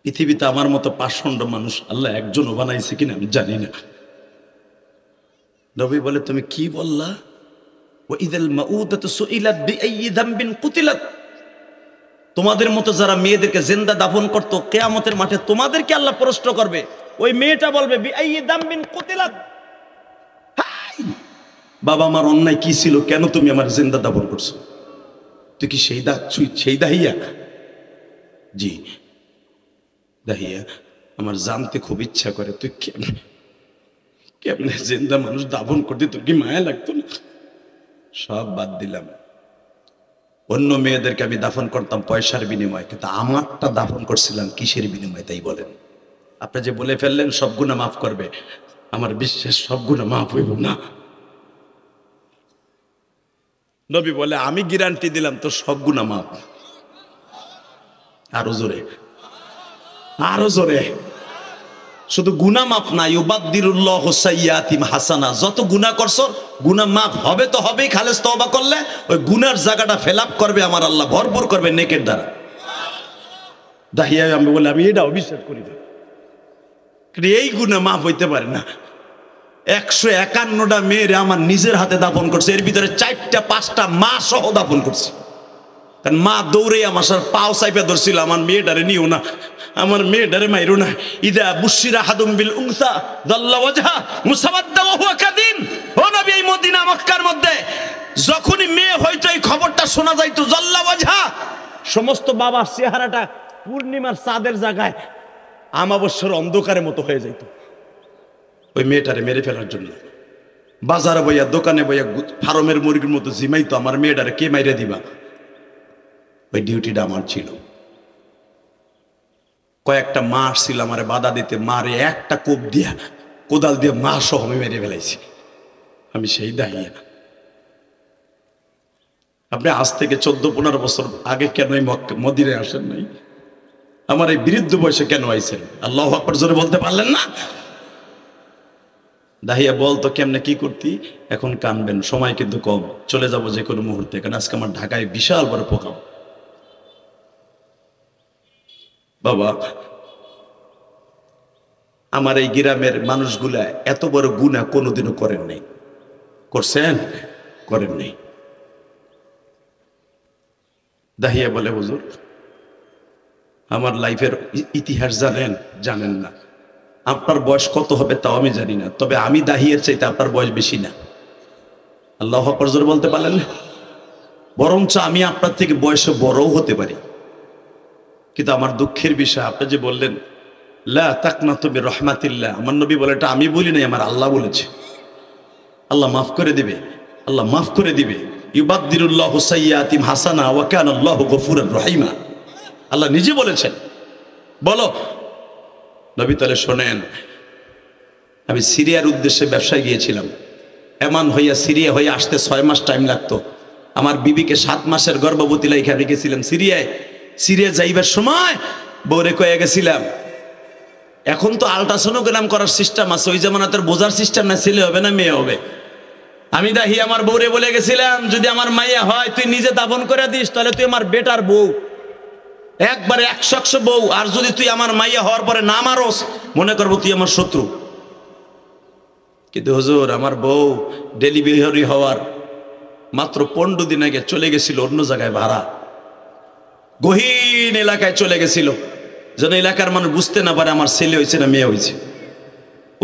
পৃথিবীতে আমার মতো পাষণ্ড মানুষ আল্লাহ একজনও বানাইছে কিনা আমি জানি না। নবী বলে, তুমি কি বললা? ওয়াইদাল মাউদাতু সুইলাত বিআইয়ি যামবিন কুতিলাত। তোমাদের মতো যারা মেয়েদেরকে জিন্দা দাফন করত, কিয়ামতের মাঠে তোমাদেরকে আল্লাহ প্রশ্ন করবে। ওই মেয়েটা বলবে, বিআইয়ি যামবিন কুতিলাত, বাবা আমার অন্যায় কি ছিল, কেন তুমি আমার জিন্দা দাফন করছো? তুই কি সেই দাহিয়া? জি দাহিয়া, আমার জানতে খুব ইচ্ছা করে তুই কেমনে জিন্দা মানুষ দাফন করতে, তোর কি মায়া লাগতো না? সব বাদ দিলাম। অন্য মেয়েদেরকে আমি দাফন করতাম পয়সার বিনিময়ে, কিন্তু আমারটা দাফন করছিলাম কিসের বিনিময়ে তাই বলেন? আপনি যে বলে ফেললেন সব গুনাহ মাফ করবে, আমার বিশ্বাস সব গুনাহ মাফ হইব না। নবী বলে আমি গ্যারান্টি দিলাম তো সব গুনাহ মাফ। আরো জোরে, আরো জোরে। শুধু গুনাহ মাফ না, ইউবাদদিরুল্লাহু সাইয়্যাতিম হাসানা। যত গুনাহ করছো গুনাহ মাফ হবে তো হবেই, খালেস তওবা করলে ওই গুনার জায়গাটা ফিল আপ করবে আমার আল্লাহ, ভরপুর করবে নেকের দ্বারা। দাহিয়া আমি বলে আমি এটাও বিশ্বাস করি না, কিন্তু এই গুনাহ মাফ হইতে পারে না। 151টা মেয়েরে আমার নিজের হাতে দাফন করছে, এর ভিতরে 4টা 5টা মা সহ দাফন করছে। কারণ মা দৌড়ে আমার সাথে পাও চাইপে ধরছিল, আমার মেয়েটারে নিও না, আমার মেয়েটারে মাইরো না। ইদা বুশিরা হাদুম বিল উনসা দাল্লা ওয়াজহা মুসাওয়াদ্দা ওয়া হুয়া কাদিম। ও নবী, এই মদিনা মক্কার মধ্যে যখনই মেয়ে হয়তো এই খবরটা শোনা যাইতো, জাল্লা ওয়াজহা, সমস্ত বাবার চেহারাটা পূর্ণিমার চাঁদের জায়গায় আমাবস্যার অন্ধকারের মতো হয়ে যাইত। ওই মেয়েটারে মেরে ফেলার জন্য বাজারে বইয়া দোকানে বইয়া ফার্মের মুরগির মতো জিমাইতো, আমার মেয়েটারে কে মাইরে দিবা। ওই ডিউটিটা আমার ছিল। কয়েকটা মাস ছিল আমারে বাধা দিতে, মারে একটা কোপ দিয়া কোদাল দিয়ে মা সহ আমি মেরে ফেলাইছি। আমি সেই দাঁড়িয়ে না। আপনি আজ থেকে 14-15 বছর আগে কেন এই মদিনায় আসেন নাই? আমার এই বৃদ্ধ বয়সে কেন আইছেন? আল্লাহু আকবার জোরে বলতে পারলেন না? দাহিয়া বলতো কেমনে কি করতি। এখন কানবেন, সময় কিন্তু কম, চলে যাব যে কোনো মুহূর্তে, কারণ আজকে আমার ঢাকায় বিশাল বড় প্রোগ্রাম। বাবা, আমার এই গ্রামের মানুষগুলা এত বড় গুনাহ কোনোদিনও করেন নাই। করছেন? করেন নাই। দাহিয়া বলে হুজুর আমার লাইফের ইতিহাস জানেন? জানেন না। আপনার বয়স কত হবে তাও আমি জানি না, তবে আমি দাহিয়ার চাইতে আপনার বয়স বেশি না। আল্লাহু আকবার জোরে বলতে পারলেন না? বরঞ্চ আমি আপনার থেকে বয়সে বড়ও হতে পারি। কিন্তু আমার দুঃখের বিষয়, আপনি যে বললেন লা তাকনাতু মির রাহমাতিল্লাহ, আমার নবী বলে এটা আমি বলি নাই, আমার আল্লাহ বলেছে। আল্লাহ মাফ করে দিবে, আল্লাহ মাফ করে দিবে। ইউবাদদিরুল্লাহু সাইয়্যাতিম হাসানা ওয়া কানা আল্লাহু গফুরুর রহিমা, আল্লাহ নিজে বলেছেন। বলো নবী, তাহলে শোনেন, আমি সিরিয়ার উদ্দেশ্যে ব্যবসায় গিয়েছিলাম। এমন হইয়া সিরিয়া হয়ে আসতে 6 মাস টাইম লাগতো। আমার বিবিকে 7 মাসের গর্ভবতী লাইখা রেখেছিলাম সিরিয়ায়। সিরিয়া যাইবার সময় বউরে কয়ে গেছিলাম, এখন তো আল্ট্রাসোনোগ্রাম করার সিস্টেম আছে, ওই যেমন তোর বোঝার সিস্টেম না, ছেলে হবে না মেয়ে হবে। আমি দাহি আমার বউরে বলে গেছিলাম, যদি আমার মাইয়া হয় তুই নিজে দাফন করে দিস, তাহলে তুই আমার বেটার বউ, একবারে 100 বউ। আর যদি তুই আমার মাইয়া হওয়ার পরে না মারস, মনে করবো তুই আমার শত্রু। কিন্তু হুজুর, আমার বউ ডেলিভারি হওয়ার মাত্র 15 দিন আগে চলে গেছিল অন্য জায়গায় ভাড়া, গহীন এলাকায় চলে গেছিল, যেন এলাকার মানুষ বুঝতে না পারে আমার ছেলে হয়েছে না মেয়ে হয়েছে।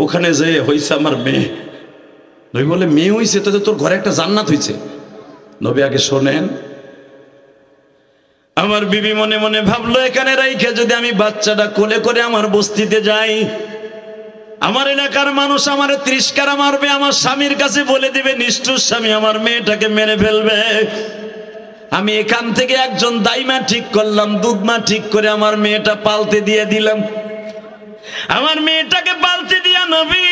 ওখানে যে হয়েছে আমার মেয়ে। নবী বলে মেয়ে হয়েছে তাতে তোর ঘরে একটা জান্নাত হয়েছে। নবী আগে শোনেন, আমার বিবি মনে মনে ভাবলো এখানে রাইখে যদি আমি বাচ্চাটা কোলে করে আমার বস্তিতে যাই, আমার এলাকার মানুষ আমার তিরস্কার মারবে, আমার স্বামীর কাছে বলে দিবে নিষ্ঠুর স্বামী আমার মেয়েটাকে মেরে ফেলবে। আমি এখান থেকে একজন দাইমা ঠিক করলাম, দুধমা ঠিক করে আমার মেয়েটা পালতে দিয়ে দিলাম। আমার মেয়েটাকে পালতে দিয়া নবী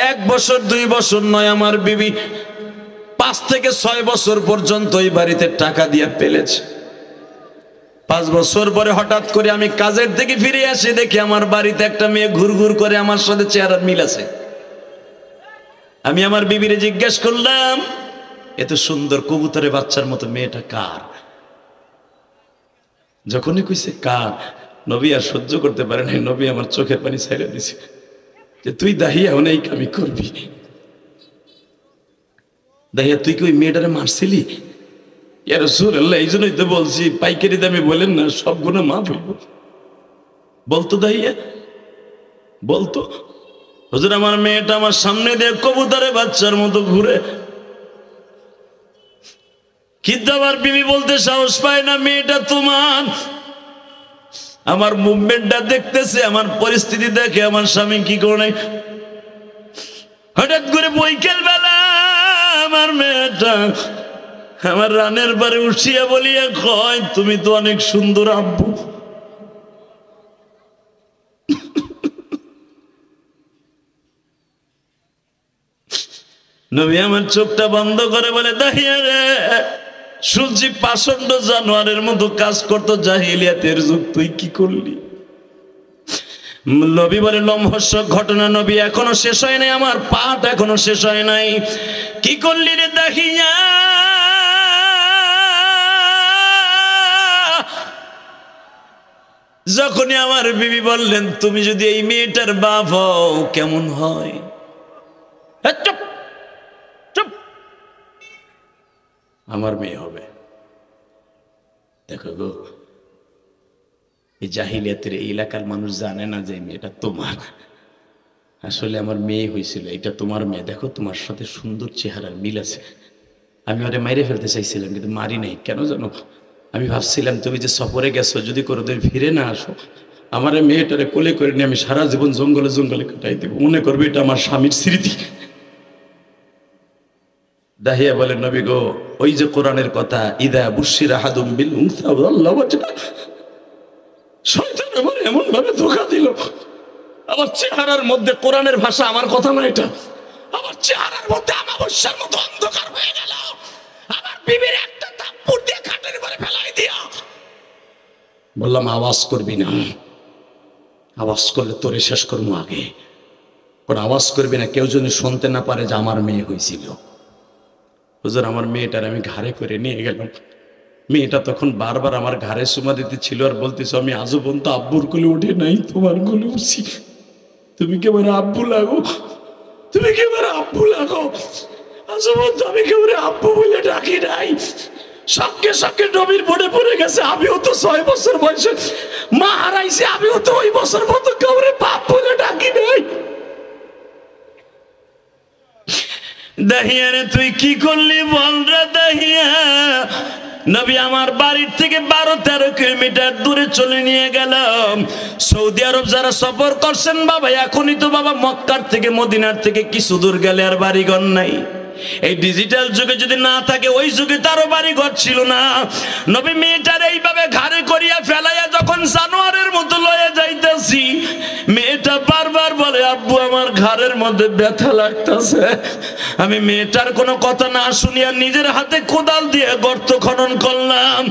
1 বছর 2 বছর নয়, আমার বিবি 5 থেকে 6 বছর পর্যন্ত এই বাড়িতে টাকা দিয়ে পেলেছে। 5 বছর পরে হঠাৎ করে আমি কাজের থেকে ফিরে আসি, দেখি আমার বাড়িতে একটা মেয়ে ঘুরঘুর করে, আমার সাথে চেহারার মিল আছে। আমি আমার বিবিরে জিজ্ঞেস করলাম, এত সুন্দর কবুতরের বাচ্চার মতো মেয়েটা কার? যখনই কইছে কার, নবী আর সহ্য করতে পারে নাই। নবী আমার চোখের পানি ছাইড়া দিছে যে তুই দাহিয়া অনেক কামি করবি। দাহিয়া তুই কি ওই মেয়েটারে মারছিলি? ইয়া রাসূলুল্লাহ, এই জন্যই তো বলছি পাইকারি দামে বলেন না, সব গুনাহ মাফ হইব। বলতো দাহিয়া, বলতো হুজুর আমার মেয়েটা আমার সামনে দিয়ে কবুতরের বাচ্চার মতো ঘুরে। কিন্তু আমার বিবি বলতে সাহস পায় না, মেয়েটা তোমার। আমার মুভমেন্টটা দেখতেছে, আমার পরিস্থিতি দেখে আমার স্বামী কি করে। হঠাৎ করে বৈকাল বেলা আমার মেয়েটা আমার রানের পরে উঠিয়া বলিয়া কয়, তুমি তো অনেক সুন্দর আব্বু। নবী আমার চোখটা বন্ধ করে বলে, দাহিয়া রে, শুনছি পাষণ্ড জানোয়ারের মতো কাজ করতো জাহিলিয়াতের যুগ, তুই কি করলি? নবী বলে, লোমহর্ষক ঘটনা নবী, এখনো শেষ হয় নাই, আমার পাঠ এখনো শেষ হয় নাই। কি করলি রে দাহিয়া? যখনই আমার বিবি বললেন, তুমি যদি এই মেয়েটার বাপ হও কেমন হয়? চুপ চুপ, আমার মেয়ে হবে। দেখো গো, এই জাহিলিয়াতের এই এলাকার মানুষ জানে না যে মেয়েটা তোমার। আসলে আমার মেয়ে হয়েছিল, এটা তোমার মেয়ে। দেখো তোমার সাথে সুন্দর চেহারার মিল আছে। আমি ওরে মাইরে ফেলতে চাইছিলাম, কিন্তু মারি নাই। কেন জানো? আমি ভাবছিলাম তুমি যে সফরে গেছো, যদি কোনোদিন ফিরে না আসো, আমার মেয়েটারে কোলে করে নিয়ে আমি সারা জীবন জঙ্গলে জঙ্গলে কাটাই দেবো, মনে করবে এটা আমার স্বামীর স্মৃতি। দাহিয়া বলেন, নবী গো, ওই যে কোরআনের কথা, ইদা বুশিরা আহাদুম বিল উনসা ওয়াল্লাহ ওয়াজহা, শয়তান আমার এমন ভাবে ধোঁকা দিল, আমার চেহারার মধ্যে কোরআনের ভাষা, আমার কথা না এটা, আমার চেহারার মধ্যে আমাবস্যার মতো অন্ধকার হয়ে গেল। আমার বিবির একটা থাপ্পড় দিয়ে খাটের উপরে ফেলাই দিয়া বললাম, আওয়াজ করবি না, আওয়াজ করলে তোরে শেষ করবো আগে। কোন আওয়াজ করবি না, কেউ যদি শুনতে না পারে যে আমার মেয়ে হয়েছিল। হুজুর, আমার মেয়েটার আমি ঘাড়ে করে নিয়ে গেলাম। মেয়েটা তখন বারবার আমার ঘাড়ে চুমা দিতে ছিল আর বলতেছ, আমি আজও পর্যন্ত আব্বুর কোলে উঠে নাই, তোমার কোলে উঠছি। তুমি কেমন আব্বু লাগো, তুমি কেমন আব্বু লাগো। আজও পর্যন্ত আমি কেমন আব্বু বলে ডাকি নাই। সঙ্গে সঙ্গে নবীর মনে পড়ে গেছে, আমিও তো 6 বছর বয়সে মা হারাইছি, আমিও তো ওই বছর মতো কাউরে বাপ বলে ডাকি নাই। দাহিয়া রে, তুই কি করলি বল রে দাহিয়া? নবী আমার বাড়ির থেকে 12-13 কিলোমিটার দূরে চলে নিয়ে গেলাম। সৌদি আরব যারা সফর করছেন বাবা, এখনই তো বাবা মক্কার থেকে মদিনার থেকে কিছু দূর গেলে আর বাড়িঘর নাই। এই ডিজিটাল যুগে যদি না থাকে, ওই যুগে তারও বাড়িঘর ছিল না। নবী মেয়েটার এইভাবে ঘাড়ে করিয়া ফেলাইয়া যখন জানোয়ারের মতো লয়ে যাইতেছি, মেয়েটা বারবার বলে, আব্বু আমার ঘাড়ের মধ্যে ব্যথা লাগতেছে। আমি মেয়েটার কোনো কথা না শুনিয়া নিজের হাতে কোদাল দিয়ে গর্ত খনন করলাম।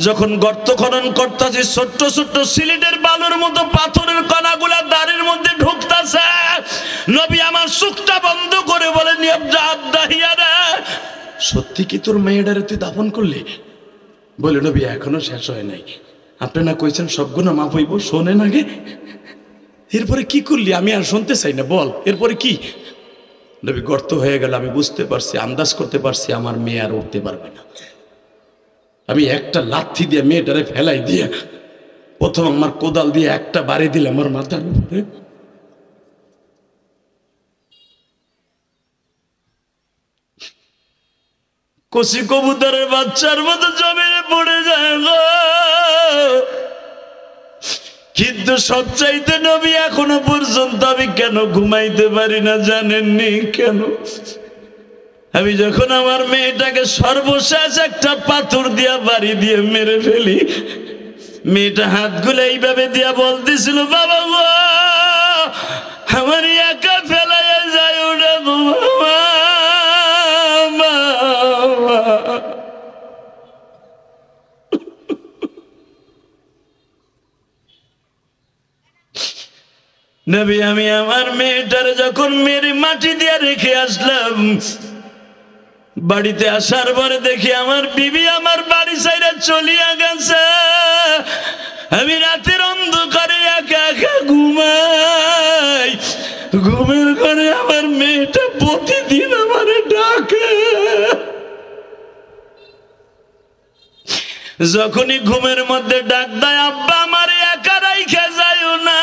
যখন গর্ত খনন করতেছি, ছোট্ট ছোট্ট সিলেটের বালুর মতো পাথরের কণাগুলা দাড়ির মধ্যে ঢুকতেছে। নবী আমার চোখটা বন্ধ করে বলে, দাহিয়া রে, সত্যি কি তোর মেয়েটারে তুই দাফন করলি? বলে, নবী এখনো শেষ হয় নাই, আপনি না কইছেন সব গুনাহ মাফ হইব, শোনেন আগে। এরপরে কি করলি? আমি আর শুনতে চাই না, বল এরপরে কি? নবী, গর্ত হয়ে গেল, আমি বুঝতে পারছি, আন্দাজ করতে পারছি আমার মেয়ে আর উঠতে পারবে না। আমি একটা লাথি দিয়ে মেয়েটারে ফেলাই দিয়ে প্রথম আমার কোদাল দিয়ে একটা বাড়ি দিলাম আমার মাথার উপরে। কচি কবুতরের বাচ্চার মতো জমিনে পড়ে যায় গো। কিন্তু সবচাইতে নবী এখনো পর্যন্ত আমি কেন ঘুমাইতে পারি না জানেননি কেন? আমি যখন আমার মেয়েটাকে সর্বশেষ একটা পাথর দিয়া বাড়ি দিয়ে মেরে ফেলি, মেয়েটা হাতগুলো এইভাবে দিয়া বলতেছিল, বাবা গো, আমার একা ফেলাইয়া যায় ওটা গো বাবা। নবী আমি আমার মেয়েটার যখন মেরে মাটি দিয়ে রেখে আসলাম, বাড়িতে আসার পরে দেখি আমার বিবি আমার বাড়ি ছাইরা চলিয়া গেছে। আমি রাতের অন্ধকারে একা একা ঘুমাই। ঘুমের ঘরে আমার মেয়েটা প্রতিদিন আমার ডাকে। যখনই ঘুমের মধ্যে ডাক দেয়, আব্বা আমার একা রাইখা যাইও না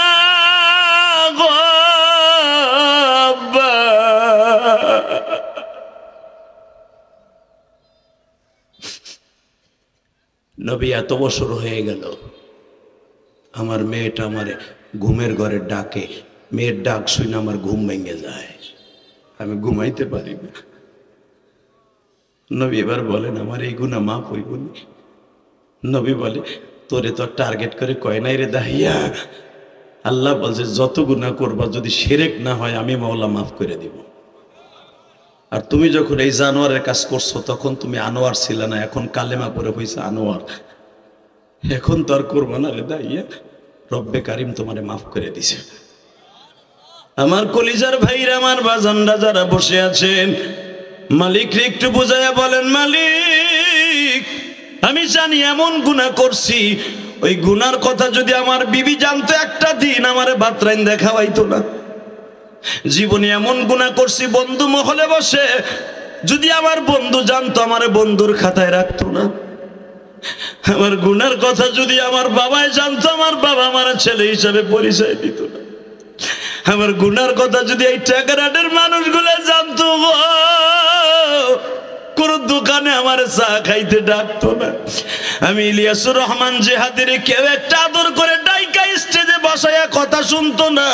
গো আব্বা। নবী এত বছর হয়ে গেল, আমার মেয়েটা আমার ঘুমের ঘরে ডাকে, মেয়ের ডাক শুনে আমার ঘুম ভেঙে যায়, আমি ঘুমাইতে পারি না। নবী এবার বলেন আমার এই গুনাহ মাফ হইব না? নবী বলে তোরে তো টার্গেট করে কয় নাই রে দাহিয়া, আল্লাহ বলছে যত গুনাহ করবা যদি শিরক না হয় আমি মাওলা মাফ করে দিব। আর তুমি যখন এই জানোয়ারের কাজ করছো তখন তুমি আনোয়ার ছিল না, এখন কালেমা পরে হইছে আনোয়ার, এখন তো আর করবো না রে দাইয়া, রব্বে কারিম তোমারে মাফ করে দিছে। আমার কলিজার ভাইরা, আমার বাজানরা যারা বসে আছেন, মালিকরে একটু বুঝাইয়া বলেন, মালিক আমি জানি এমন গুনাহ করছি, ওই গুনার কথা যদি আমার বিবি জানতো একটা দিন আমারে বাতরাইন দেখাইতো না। জীবনে এমন গুনাহ করছি বন্ধু মহলে বসে, যদি আমার বন্ধু জানতো আমারে বন্ধুর খাতায় রাখতো না। আমার গুনার কথা যদি আমার বাবাই জানতো, আমার বাবা আমার ছেলে হিসাবে পরিচয় দিত না। আমার গুনার কথা যদি এই টাকারাটের মানুষগুলো জানতো, কোন দোকানে আমার চা খাইতে ডাকতো না। আমি ইলিয়াসুর রহমান জিহাদের কেউ একটা আদর করে ডাইকা স্টেজে বসায়া কথা শুনতো না,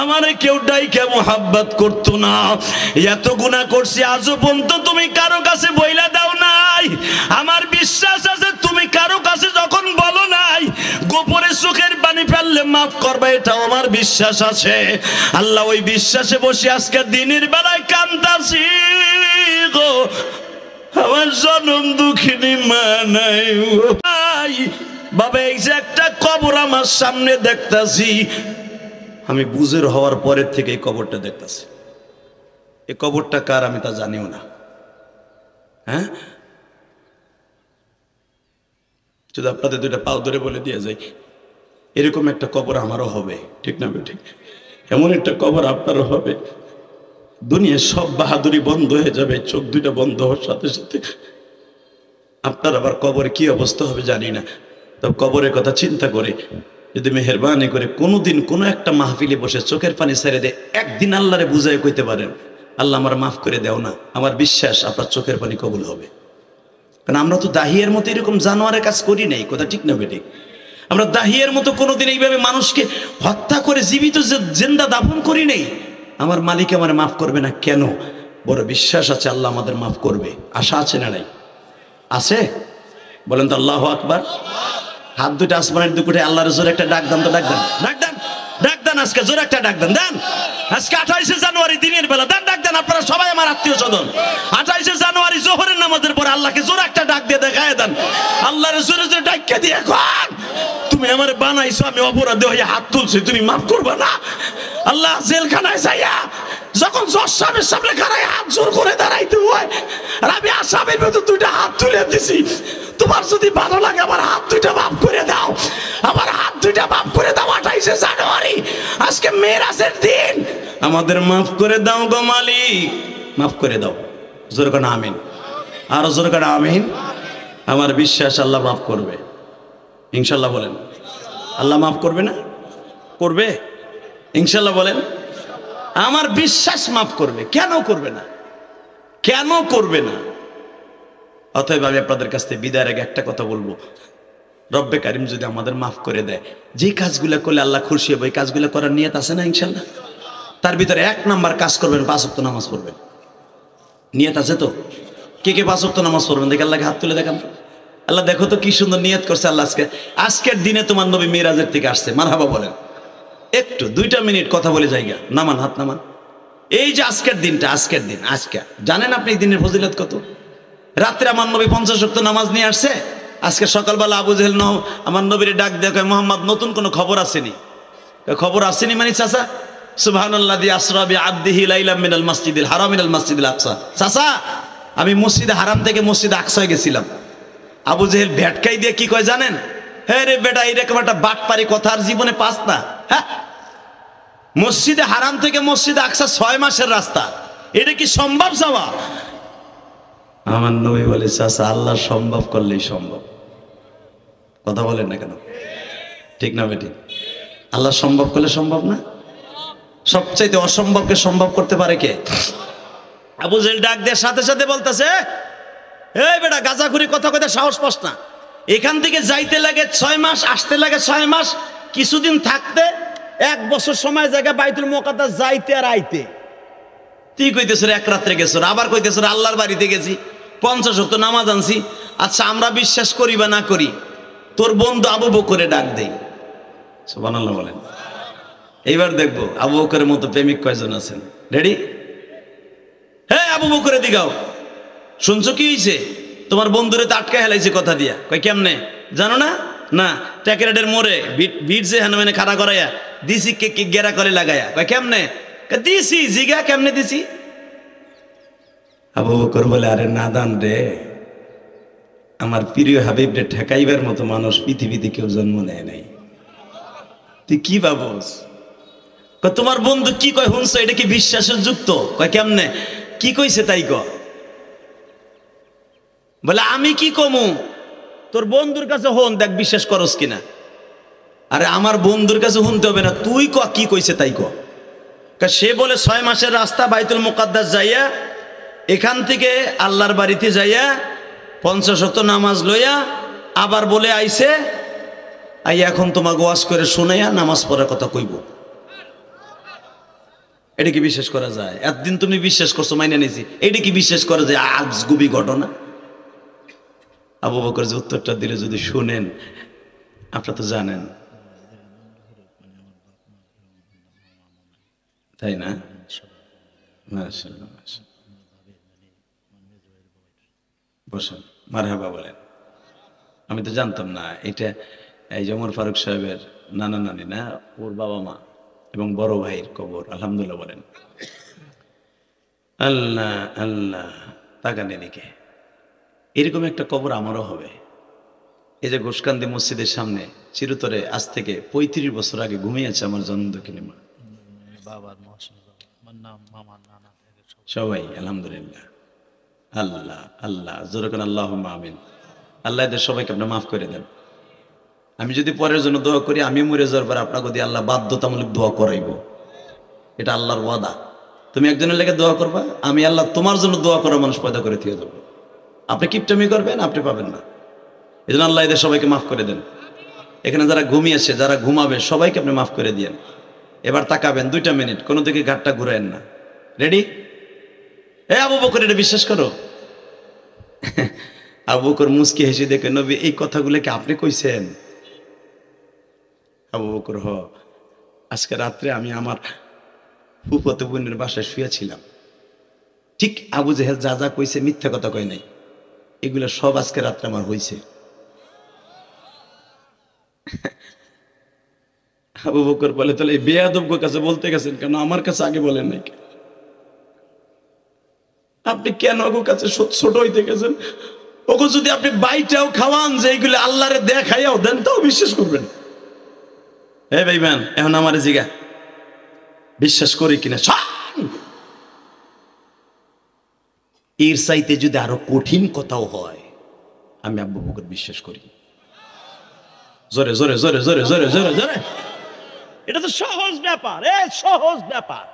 আমারে কেউ ডাইকা মোহাব্বত করতো না। এত গুনাহ করছি আজও পর্যন্ত তুমি কারো কাছে বইলা দাও নাই। আমার বিশ্বাস আছে তুমি কারো কাছে যখন বলো নাই, গোপনে চোখের পানি ফেললে মাফ করবে, এটাও আমার বিশ্বাস আছে। আল্লাহ ওই বিশ্বাসে বসে আজকে দিনের বেলায় কান্দাছি গো, আমার জনম দুঃখিনী মা নাই বাবা। এই যে একটা কবর আমার সামনে দেখতাছি, আমি বুঝের হওয়ার পরের থেকে এই কবরটা দেখতাছি। এই কবরটা কার আমি তা জানিও না। হ্যাঁ, যদি আপনাদের দুইটা পাও ধরে বলে দিয়ে যাই, এরকম একটা কবর আমারও হবে, ঠিক না ঠিক? এমন একটা কবর আপনারও হবে। দুনিয়ার সব বাহাদুরি বন্ধ হয়ে যাবে, চোখ দুইটা বন্ধ হওয়ার সাথে সাথে আপনার আবার কবরে কি অবস্থা হবে জানি না। তবে কবরের কথা চিন্তা করে যদি মেহেরবানি করে কোনোদিন কোনো একটা মাহফিলে বসে চোখের পানি ছেড়ে দেয়, একদিন আল্লাহরে বুঝাই কইতে পারেন, আল্লাহ আমার মাফ করে দেও না, আমার বিশ্বাস আপনার চোখের পানি কবুল হবে। কারণ আমরা তো দাহিয়ার মতো এরকম জানোয়ারের কাজ করি নাই, কথা ঠিক না বেঠিক? আমরা দাহিয়ার মতো কোনোদিন এইভাবে মানুষকে হত্যা করে জীবিত জিন্দা দাফন করি নাই। আমার মালিক আমার মাফ করবে না কেন? বড় বিশ্বাস আছে আল্লাহ আমাদের মাফ করবে। আশা আছে না নাই? আছে, বলেন তো আল্লাহু আকবার। হাত দুটো আসমানের দিকে উঠে আল্লাহর জোরে একটা ডাক দেন তো, ডাক দেন, ডাক দেন, ডাক দেন, আজকে জোরে একটা ডাক দেন, দেন। আজকে 28শে জানুয়ারি দিনের বেলা দেন, ডাক দেন। আপনারা সবাই আমার আত্মীয় স্বজন, 28শে জানুয়ারি জোহরের নামাজের পরে আল্লাহকে জোরে একটা ডাক দিয়ে দেখায় দেন। আল্লাহর জোরে জোরে ডাককে দিয়ে কন, তুমি আমারে বানাইছো, আমি অপরাধী হয়ে হাত তুলছি, তুমি মাফ করবা না? আল্লাহ জেলখানায় যাইয়া যখন জজ সাহেবের সামনে খাড়ায় হাত জোর করে দাঁড়াইতে হয়, আর আমি আসামের ভেতর দুইটা হাত তুলে দিছি, তোমার যদি ভালো লাগে আমার হাত দুইটা মাফ করে দাও, আমার হাত দুইটা মাফ করে দাও। 28শে জানুয়ারি আজকে মেরাজের দিন, আমাদের মাফ করে দাও গো মালিক, মাফ করে দাও। জোরে করে আমিন, আরো জোরে করে আমিন। আমার বিশ্বাস আল্লাহ মাফ করবে ইনশাল্লাহ। বলেন আল্লাহ মাফ করবে না? করবে ইনশাল্লাহ। বলেন আমার বিশ্বাস মাফ করবে। কেন করবে না? কেন করবে না? অতএব আমি আপনাদের কাছ থেকে বিদায়ের আগে একটা কথা বলবো, রব্বে কারিম যদি আমাদের মাফ করে দেয়, যে কাজগুলো করলে আল্লাহ খুশি হবে ওই কাজগুলো করার নিয়ত আছে না ইনশাল্লাহ? তার ভিতরে 1 নাম্বার কাজ করবেন, 5 ওয়াক্ত নামাজ পড়বেন। নিয়ত আছে তো? কে কে 5 ওয়াক্ত নামাজ পড়বেন দেখে আল্লাহকে হাত তুলে দেখান। আল্লাহ দেখো তো কি সুন্দর নিয়ত করছে আল্লাহ, আজকের দিনে তোমার নবী মিরাজের থেকে আসছে, মারহাবা বলেন। একটু 2টা মিনিট কথা বলে যাইগা, নামান হাত নামান। এই যে আজকের দিনটা, আজকের দিন, আজকে জানেন আপনি এই দিনের ফজিলত কত? রাত্রে আমার নবী 50 ওয়াক্ত নামাজ নিয়ে আসছে। আজকে সকালবেলা আবু জেহেল আমার নবীর ডাক দেখে, মোহাম্মদ নতুন কোনো খবর আসেনি? খবর আসেনি মানে চাচা, সুবহানাল্লাযী আসরা বিআবদিহি লাইলাম মিনাল মাসজিদিল হারাম ইলাল মাসজিদিল আকসা। চাচা আমি মসজিদে হারাম থেকে মসজিদে আকসায় গেছিলাম। আবু জেহেল ভেটকাই দিয়ে কি কয় জানেন? হ্যাঁ রে বেটা, এরকম একটা বাটপারি কথা আর জীবনে পাস না। হ্যাঁ, মসজিদে হারাম থেকে মসজিদে আকসা 6 মাসের রাস্তা, এটা কি সম্ভব যাওয়া? আমার নবী বলে, চাচা আল্লাহ সম্ভব করলেই সম্ভব। কথা বলেন না কেন? ঠিক না বেটি? আল্লাহ সম্ভব করলে সম্ভব না? সবচাইতে অসম্ভবকে সম্ভব করতে পারে কে? আবু জেহেল ডাক দিয়ে সাথে সাথে বলতেছে, এই বেটা গাঁজাখুরি কথা কইতে সাহস পাস না? এখান থেকে যাইতে লাগে 6 মাস, আসতে লাগে 6 মাস, কিছুদিন থাকতে 1 বছর সময় জায়গা বাইতুল মুকাদ্দাস যাইতে আর আইতে। তুই কইতেছ এক রাত্রে গেছ, আবার কইতেছ আল্লাহর বাড়িতে গেছি, 50 ওয়াক্ত নামাজ আনছি। আচ্ছা আমরা বিশ্বাস করি বা না করি, তোর বন্ধু আবু বকরে ডাক দেই, সুবহানাল্লাহ বলেন। এইবার দেখবো আবু বকরের মতো প্রেমিক কয়জন আছেন। রেডি? হ্যাঁ আবু বকরে দিগাও, শুনছো কি হয়েছে? তোমার বন্ধুরে তো আটকে হেলাইছে কথা দিয়া। কই কেমনে জানো না? না ট্যাকেরাডের মোড়ে ভিড় যে হানুমানে খাড়া করাইয়া দিছি কে গেরা করে লাগাইয়া। কই কেমনে? দিছি জিগা কেমনে দিছি? আবু বকর বলে আরে নাদান রে, আমার প্রিয় হাবিবরে ঠেকাইবার মতো মানুষ পৃথিবীতে কেউ জন্ম নেয় নাই। তুই কি ভাবস? তোমার বন্ধু কি কয় শুনছো, এটা কি বিশ্বাসের যুক্ত? কয় কেমনে? কি কইছে তাই ক? বলে আমি কি কমু, তোর বন্ধুর কাছে হন দেখ বিশ্বাস করস কিনা। আরে আমার বন্ধুর কাছে শুনতে হবে না, তুই ক কি কইছে তাই ক। সে বলে 6 মাসের রাস্তা বাইতুল মুকাদ্দাস যাইয়া, এখান থেকে আল্লাহর বাড়িতে যাইয়া 50 ওয়াক্ত নামাজ লইয়া আবার বলে আইছে আই এখন তোমাকে ওয়াজ করে শুনাইয়া নামাজ পড়ার কথা কইব। এটা কি বিশ্বাস করা যায়? একদিন তুমি বিশ্বাস করছো, মাইনে নিয়েছি, এটা কি বিশ্বাস করা যায়? আজগুবি ঘটনা। আবু বকর যে উত্তরটা দিলে যদি শুনেন, আপনারা তো জানেন তাই না? বসুন, মারহাবা বলেন। আমি তো জানতাম না এটা এই যে ওমর ফারুক সাহেবের নানা নানি না, ওর বাবা মা এবং বড় ভাইয়ের কবর। আলহামদুলিল্লাহ বলেন। আল্লাহ আল্লাহ, তাকান এদিকে, এরকম একটা কবর আমারও হবে। এই যে ঘোষকান্দি মসজিদের সামনে চিরতরে আজ থেকে 35 বছর আগে ঘুমিয়েছে আমার জন্মদক্ষিণী মা, সবাই। আলহামদুলিল্লাহ, আল্লাহ আল্লাহ, জোরে কোন আল্লাহুম্মা আমিন। আল্লাহ এদের সবাইকে আপনি মাফ করে দেন। আমি যদি পরের জন্য দোয়া করি, আমি মরে যাওয়ার পর আপনাকে দিয়ে আল্লাহ বাধ্যতামূলক দোয়া করাইব, এটা আল্লাহর ওয়াদা। তুমি একজনের লেগে দোয়া করবা, আমি আল্লাহ তোমার জন্য দোয়া করার মানুষ পয়দা করে দিয়ে দেবো। আপনি কিপটামি করবেন, আপনি পাবেন না। এই জন্য আল্লাহ এদের সবাইকে মাফ করে দেন। এখানে যারা ঘুমিয়েছে, যারা ঘুমাবে, সবাইকে আপনি মাফ করে দিয়েন। এবার তাকাবেন 2টা মিনিট, কোনো দিকে ঘাটটা ঘুরায়েন না। রেডি? এ আবু বকর, এটা বিশ্বাস করো? আবু বকর মুস্কি হেসে দেখে, নবী এই কথাগুলো কি আপনি কইছেন? আবু বকর, আজকে রাত্রে আমি আমার ফুফাতো বোনের বাসায় শুয়েছিলাম, ঠিক আবু জেহেল যা যা কইছে মিথ্যা কথা কয় নাই, এগুলো সব আজকে রাত্রে আমার হয়েছে। আবু বকর বলে, তাহলে এই বেয়াদব কাছে বলতে গেছেন কেন, আমার কাছে আগে বলেন নাই? আপনি কেন ওগো কাছে ছোট হইতে গেছেন? ওগো যদি আপনি বাইটাও খাওয়ান যে এইগুলো আল্লাহরে দেখাইয়াও দেন, তাও বিশ্বাস করবেন? হে ভাইবান, এখন আমার জিগা বিশ্বাস করি কিনা? এর চাইতে যদি আরো কঠিন কথাও হয়, আমি আবু বকর বিশ্বাস করি। জোরে জোরে জোরে জোরে জোরে জোরে জোরে, এটা তো সহজ ব্যাপার, সহজ ব্যাপার।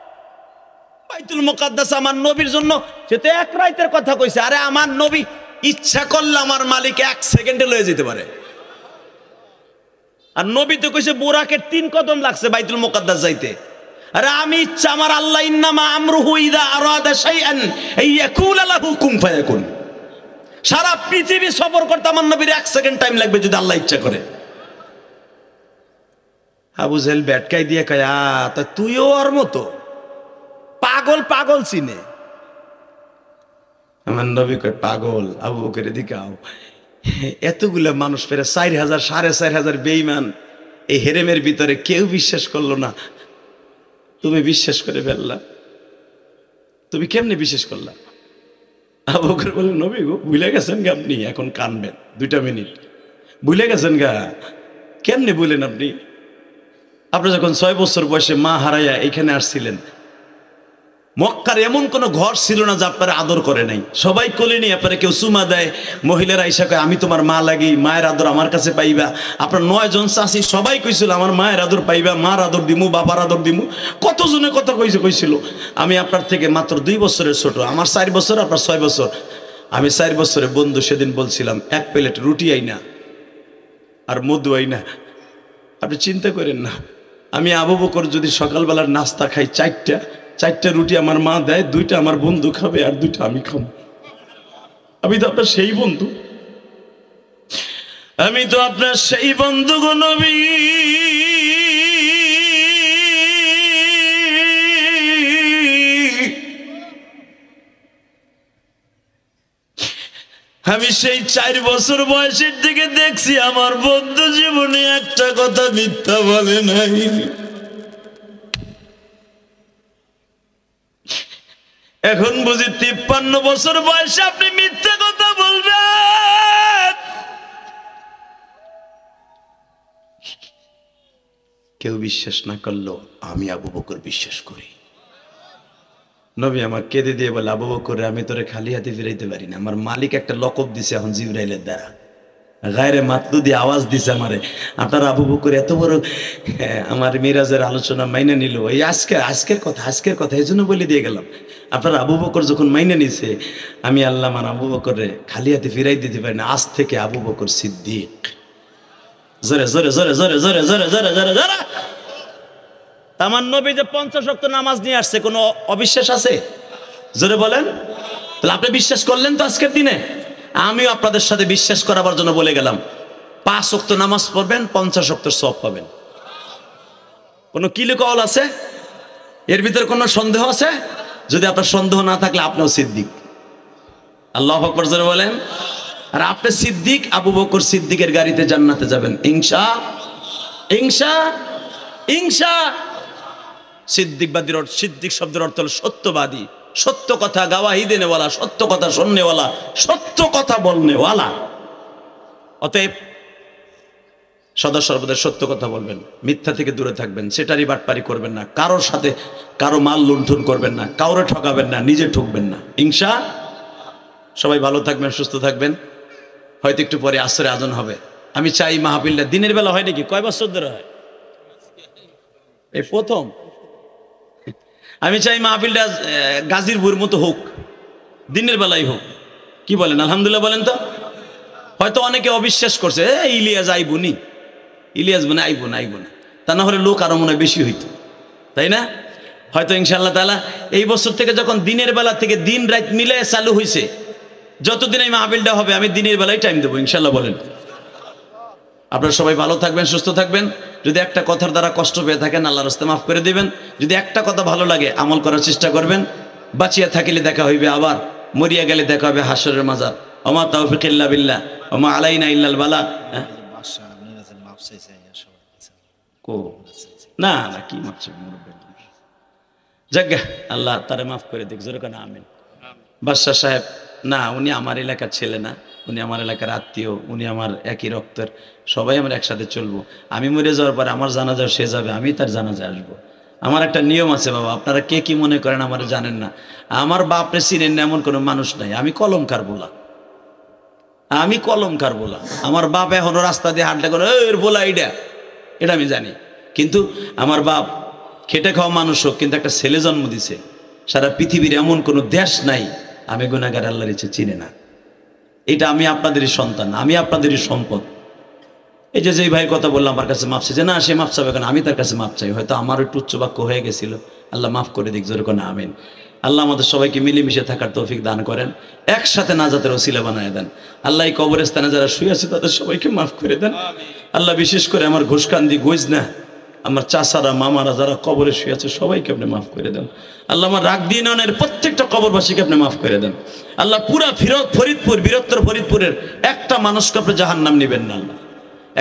বাইতুল মুকাদ্দাস আমার নবীর জন্য, সে তো 1 রাতের কথা কইছে। আরে আমার নবী ইচ্ছা করলে আমার মালিক 1 সেকেন্ডে লয়ে যেতে পারে। আর নবী তো কইছে বুরাকের 3 কদম লাগছে বাইতুল মুকাদ্দাস যাইতে। আরে আমি ইচ্ছা আমার আল্লাহ, ইন্নামা আমরুহু ইযা আরাদা শাইআন আইয়াকুলা লাহু কুন ফায়াকুন। সারা পৃথিবী সফর করতে আমার নবীর 1 সেকেন্ড টাইম লাগবে যদি আল্লাহ ইচ্ছা করে। আবু জেহেল ব্যাটকাই দিয়ে কয়, তা তুইও ওর মতো পাগল? পাগল চিনে? আমার নবী কয়, পাগল? আবু বকর এদিকে আও। এতগুলা মানুষ, ফেরে 4000 4500 বেঈমান এই হেরেমের ভিতরে কেউ বিশ্বাস করলো না, তুমি বিশ্বাস করে ফেললা। তুমি কেমনে বিশ্বাস করলা? আবু বকর বলে, নবী গো, ভুলে গেছেন গা আপনি, এখন কানবেন 2টা মিনিট। ভুলে গেছেন গা? কেমনে বলেন আপনি? আপনি যখন 6 বছর বয়সে মা হারাইয়া এখানে আসছিলেন, মক্কার এমন কোন ঘর ছিল না যে আপনারা আদর করে নাই। সবাই কোলে নিয়ে আপনারা, কেউ চুমা দেয়, মহিলারা আইসা কয় আমি তোমার মা লাগি, মায়ের আদর আমার কাছে পাইবা। আপনার 9 জন চাচি সবাই কইছিল আমার মায়ের আদর পাইবা, মার আদর দিমু, বাবার আদর দিমু। কতজনে কথা কইছিল। আমি আপনার থেকে মাত্র 2 বছরের ছোট, আমার 4 বছর, আপনার 6 বছর। আমি 4 বছরের বন্ধু সেদিন বলছিলাম 1 প্লেট রুটি আইনা আর মধু আইনা আপনি চিন্তা করেন না, আমি আবু বকর যদি সকালবেলার নাস্তা খাই চারটা রুটি আমার মা দেয়, 2টা আমার বন্ধু খাবে আর 2টা আমি খাবো। আমি তো আপনার সেই বন্ধু, আমি তো আপনার সেই বন্ধু গো নবী। আমি সেই 4 বছর বয়সের দিকে দেখছি আমার বন্ধু জীবনে একটা কথা মিথ্যা বলে নাই। এখন বুঝি 53 বছর বয়সে আপনি মিথ্যা কথা বলবেন। কেউ বিশ্বাস না করলো আমি আবু বকর বিশ্বাস করি। নবী আমার কেঁদে দিয়ে বলে, আবু বকর আমি তোরে খালি হাতে ফিরাইতে পারি না, আমার মালিক একটা লকব দিছে এখন জিবরাইলের দ্বারা, গায়রে মাতলু দিয়ে আওয়াজ দিছে আমারে। আপনার আবু বকর এত বড় আমার মিরাজের আলোচনা মাইনে নিল, এই আজকের কথা এই জন্য বলে দিয়ে গেলাম। আপনার আবু বকর যখন মাইনে নিছে, আমি আল্লাহ আমার আবু বকরে খালি হাতে ফিরাই দিতে পারি না। আজ থেকে আবু বকর সিদ্দিক। জোরে জোরে জোরে জোরে জোরে জোরে জোরে জোরে জোরে। আমার নবী যে 50 ওয়াক্ত নামাজ নিয়ে আসছে, কোনো অবিশ্বাস আছে? জোরে বলেন। তাহলে আপনি বিশ্বাস করলেন তো আজকের দিনে। আমিও আপনাদের সাথে বিশ্বাস করাবার জন্য বলে গেলাম, 5 ওয়াক্ত নামাজ পড়বেন, 50 ওয়াক্তের সওয়াব পাবেন। কোনো কিলে কল আছে? এর ভিতরে কোনো সন্দেহ আছে? যদি আপনার সন্দেহ না থাকলে আপনিও সিদ্দিক। আল্লাহু আকবার জোরে বলেন। আর আপনি সিদ্দিক, আবু বকর সিদ্দিকের গাড়িতে জান্নাতে যাবেন ইনশা। সিদ্দিক শব্দের অর্থ হলো সত্যবাদী, সত্য কথা গাওয়াহি দেনেওয়ালা, সত্য কথা শুননেওয়ালা, সত্য কথা বলনেওয়ালা। অতএব সদা সর্বদা সত্য কথা বলবেন, মিথ্যা থেকে দূরে থাকবেন, সেটারই বাটপারি করবেন না, কারোর সাথে কারো মাল লুণ্ঠন করবেন না, কাউরে ঠকাবেন না, নিজে ঠকবেন না। ইনশা। সবাই ভালো থাকবেন, সুস্থ থাকবেন। হয়তো একটু পরে আসরে আজান হবে। আমি চাই মাহফিলটা দিনের বেলা হয় নাকি? কয় বছর ধরে হয়? এই প্রথম। আমি চাই মাহফিলটা গাজীরপুর মতো হোক, দিনের বেলায় হোক। কি বলেন? আলহামদুলিল্লাহ বলেন তো। হয়তো অনেকে অবিশ্বাস করছে, ইলিয়াস আইব নি, ইলিয়াস মানে আইব না। তা না হলে লোক আরো মনে হয় বেশি হইতো, তাই না? হয়তো ইনশাআল্লাহ তাআলা এই বছর থেকে যখন দিনের বেলা থেকে দিন রাত মিলে চালু হয়েছে, যতদিন এই মাহফিলটা হবে আমি দিনের বেলায় টাইম দেবো ইনশাআল্লাহ। বলেন। আপনারা সবাই ভালো থাকবেন, সুস্থ থাকবেন। যদি একটা কথার দ্বারা কষ্ট পেয়ে থাকেন, আল্লাহর রাস্তায় মাফ করে দিবেন। যদি একটা কথা ভালো লাগে, আমল করার চেষ্টা করবেন। বাঁচিয়া থাকিলে দেখা হইবে আবার, মরিয়া গেলে দেখা হবে হাসরের মাজার। ওমা তাওফিক ইল্লা বিল্লাহ, ওমা আলাইনা ইল্লাল বালাগ। না না, কি মাফ চাইবে? যাজ্ঞা আল্লাহ তারে মাফ করে দিক। জোরে কেন আমিন। বাদশাহ সাহেব না, উনি আমার এলাকার ছেলে না, উনি আমার এলাকার আত্মীয়, উনি আমার একই রক্তের, সবাই আমরা একসাথে চলবো। আমি মরে যাওয়ার পরে আমার জানাজা সে যাবে, আমি তার জানাজায় আসবো। আমার একটা নিয়ম আছে বাবা, আপনারা কে কি মনে করেন আমার জানেন না। আমার বাপরে চিনেন না এমন কোনো মানুষ নাই। আমি কলমকার বলা, আমার বাপ এখনো রাস্তা দিয়ে হাঁটলে করে বলা এটা আমি জানি। কিন্তু আমার বাপ খেটে খাওয়া মানুষ হোক, কিন্তু একটা ছেলে জন্ম দিছে। সারা পৃথিবীর এমন কোনো দেশ নাই আমি গুনাহগার আল্লাহর ইচ্ছে চিনে না। এটা আমি আপনাদেরই সন্তান, আমি আপনাদেরই সম্পদ। এই যে যেই ভাইয়ের কথা বললাম, আমার কাছে মাফ চাইছে না, সে মাফ চাবে কেন? আমি তার কাছে মাফ চাই। হয়তো আমার একটু উচ্চবাক্য হয়ে গেছিল, আল্লাহ মাফ করে দিক। জোরে কোন আমিন। আল্লাহ আমাদের সবাইকে মিলেমিশে থাকার তৌফিক দান করেন, একসাথে নাজাতের ওসিলা বানায় দেন। আল্লাহ এই কবরস্থানে যারা শুয়ে আছে তাদের সবাইকে মাফ করে দেন। আল্লাহ বিশেষ করে আমার ঘোষকান্দি না, আমার চাচারা মামারা যারা কবরে শুয়ে আছে সবাইকে আপনি মাফ করে দেন। আল্লাহ আমার রাগ দিয়ে ননের প্রত্যেকটা কবরবাসীকে আপনি মাফ করে দেন। আল্লাহ পুরা ফরিদপুর, বৃহত্তর ফরিদপুরের একটা মানুষকে আপনি জাহান্নাম নেবেন না। আল্লাহ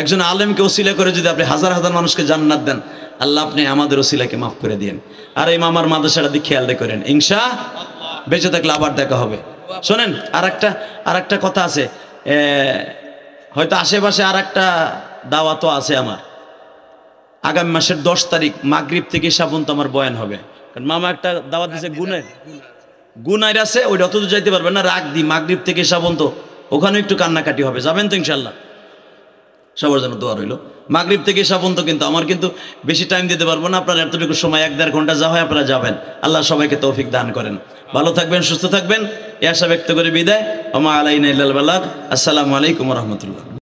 একজন আলেমকে ওসিলা করে যদি আপনি হাজার হাজার মানুষকে জান্নাত দেন, আল্লাহ আপনি আমাদের ওসিলাকে মাফ করে দিন। আর এই মামার মাদ্রাসাটা দিয়ে খেয়াল করেন, ইনশাআল্লাহ বেঁচে থাকলে আবার দেখা হবে। শোনেন, আর একটা কথা আছে, হয়তো আশেপাশে আর একটা দাওয়াতও আছে আমার। আগামী মাসের 10 তারিখ মাগরিব থেকে ঈশা পর্যন্ত আমার বয়ান হবে। কারণ মামা একটা দাওয়াত দিয়েছে গুনাইর আছে, ওইটা অত যাইতে পারবেন না। রাগ দি মাগরিব থেকে ঈশা পর্যন্ত, ওখানে একটু কান্নাকাটি হবে। যাবেন তো ইনশাল্লাহ? সবার জন্য দোয়া রইল। মাগরিব থেকে ঈশা পর্যন্ত কিন্তু আমার কিন্তু বেশি টাইম দিতে পারবো না। আপনারা এতটুকু সময় 1-1.5 ঘন্টা যা হয় আপনারা যাবেন। আল্লাহ সবাইকে তৌফিক দান করেন। ভালো থাকবেন, সুস্থ থাকবেন। এই আশা ব্যক্ত করে বিদায়। ওমা আলাইনা ইল্লাল বালাগ। আসসালামু আলাইকুম ওয়া রাহমাতুল্লাহ।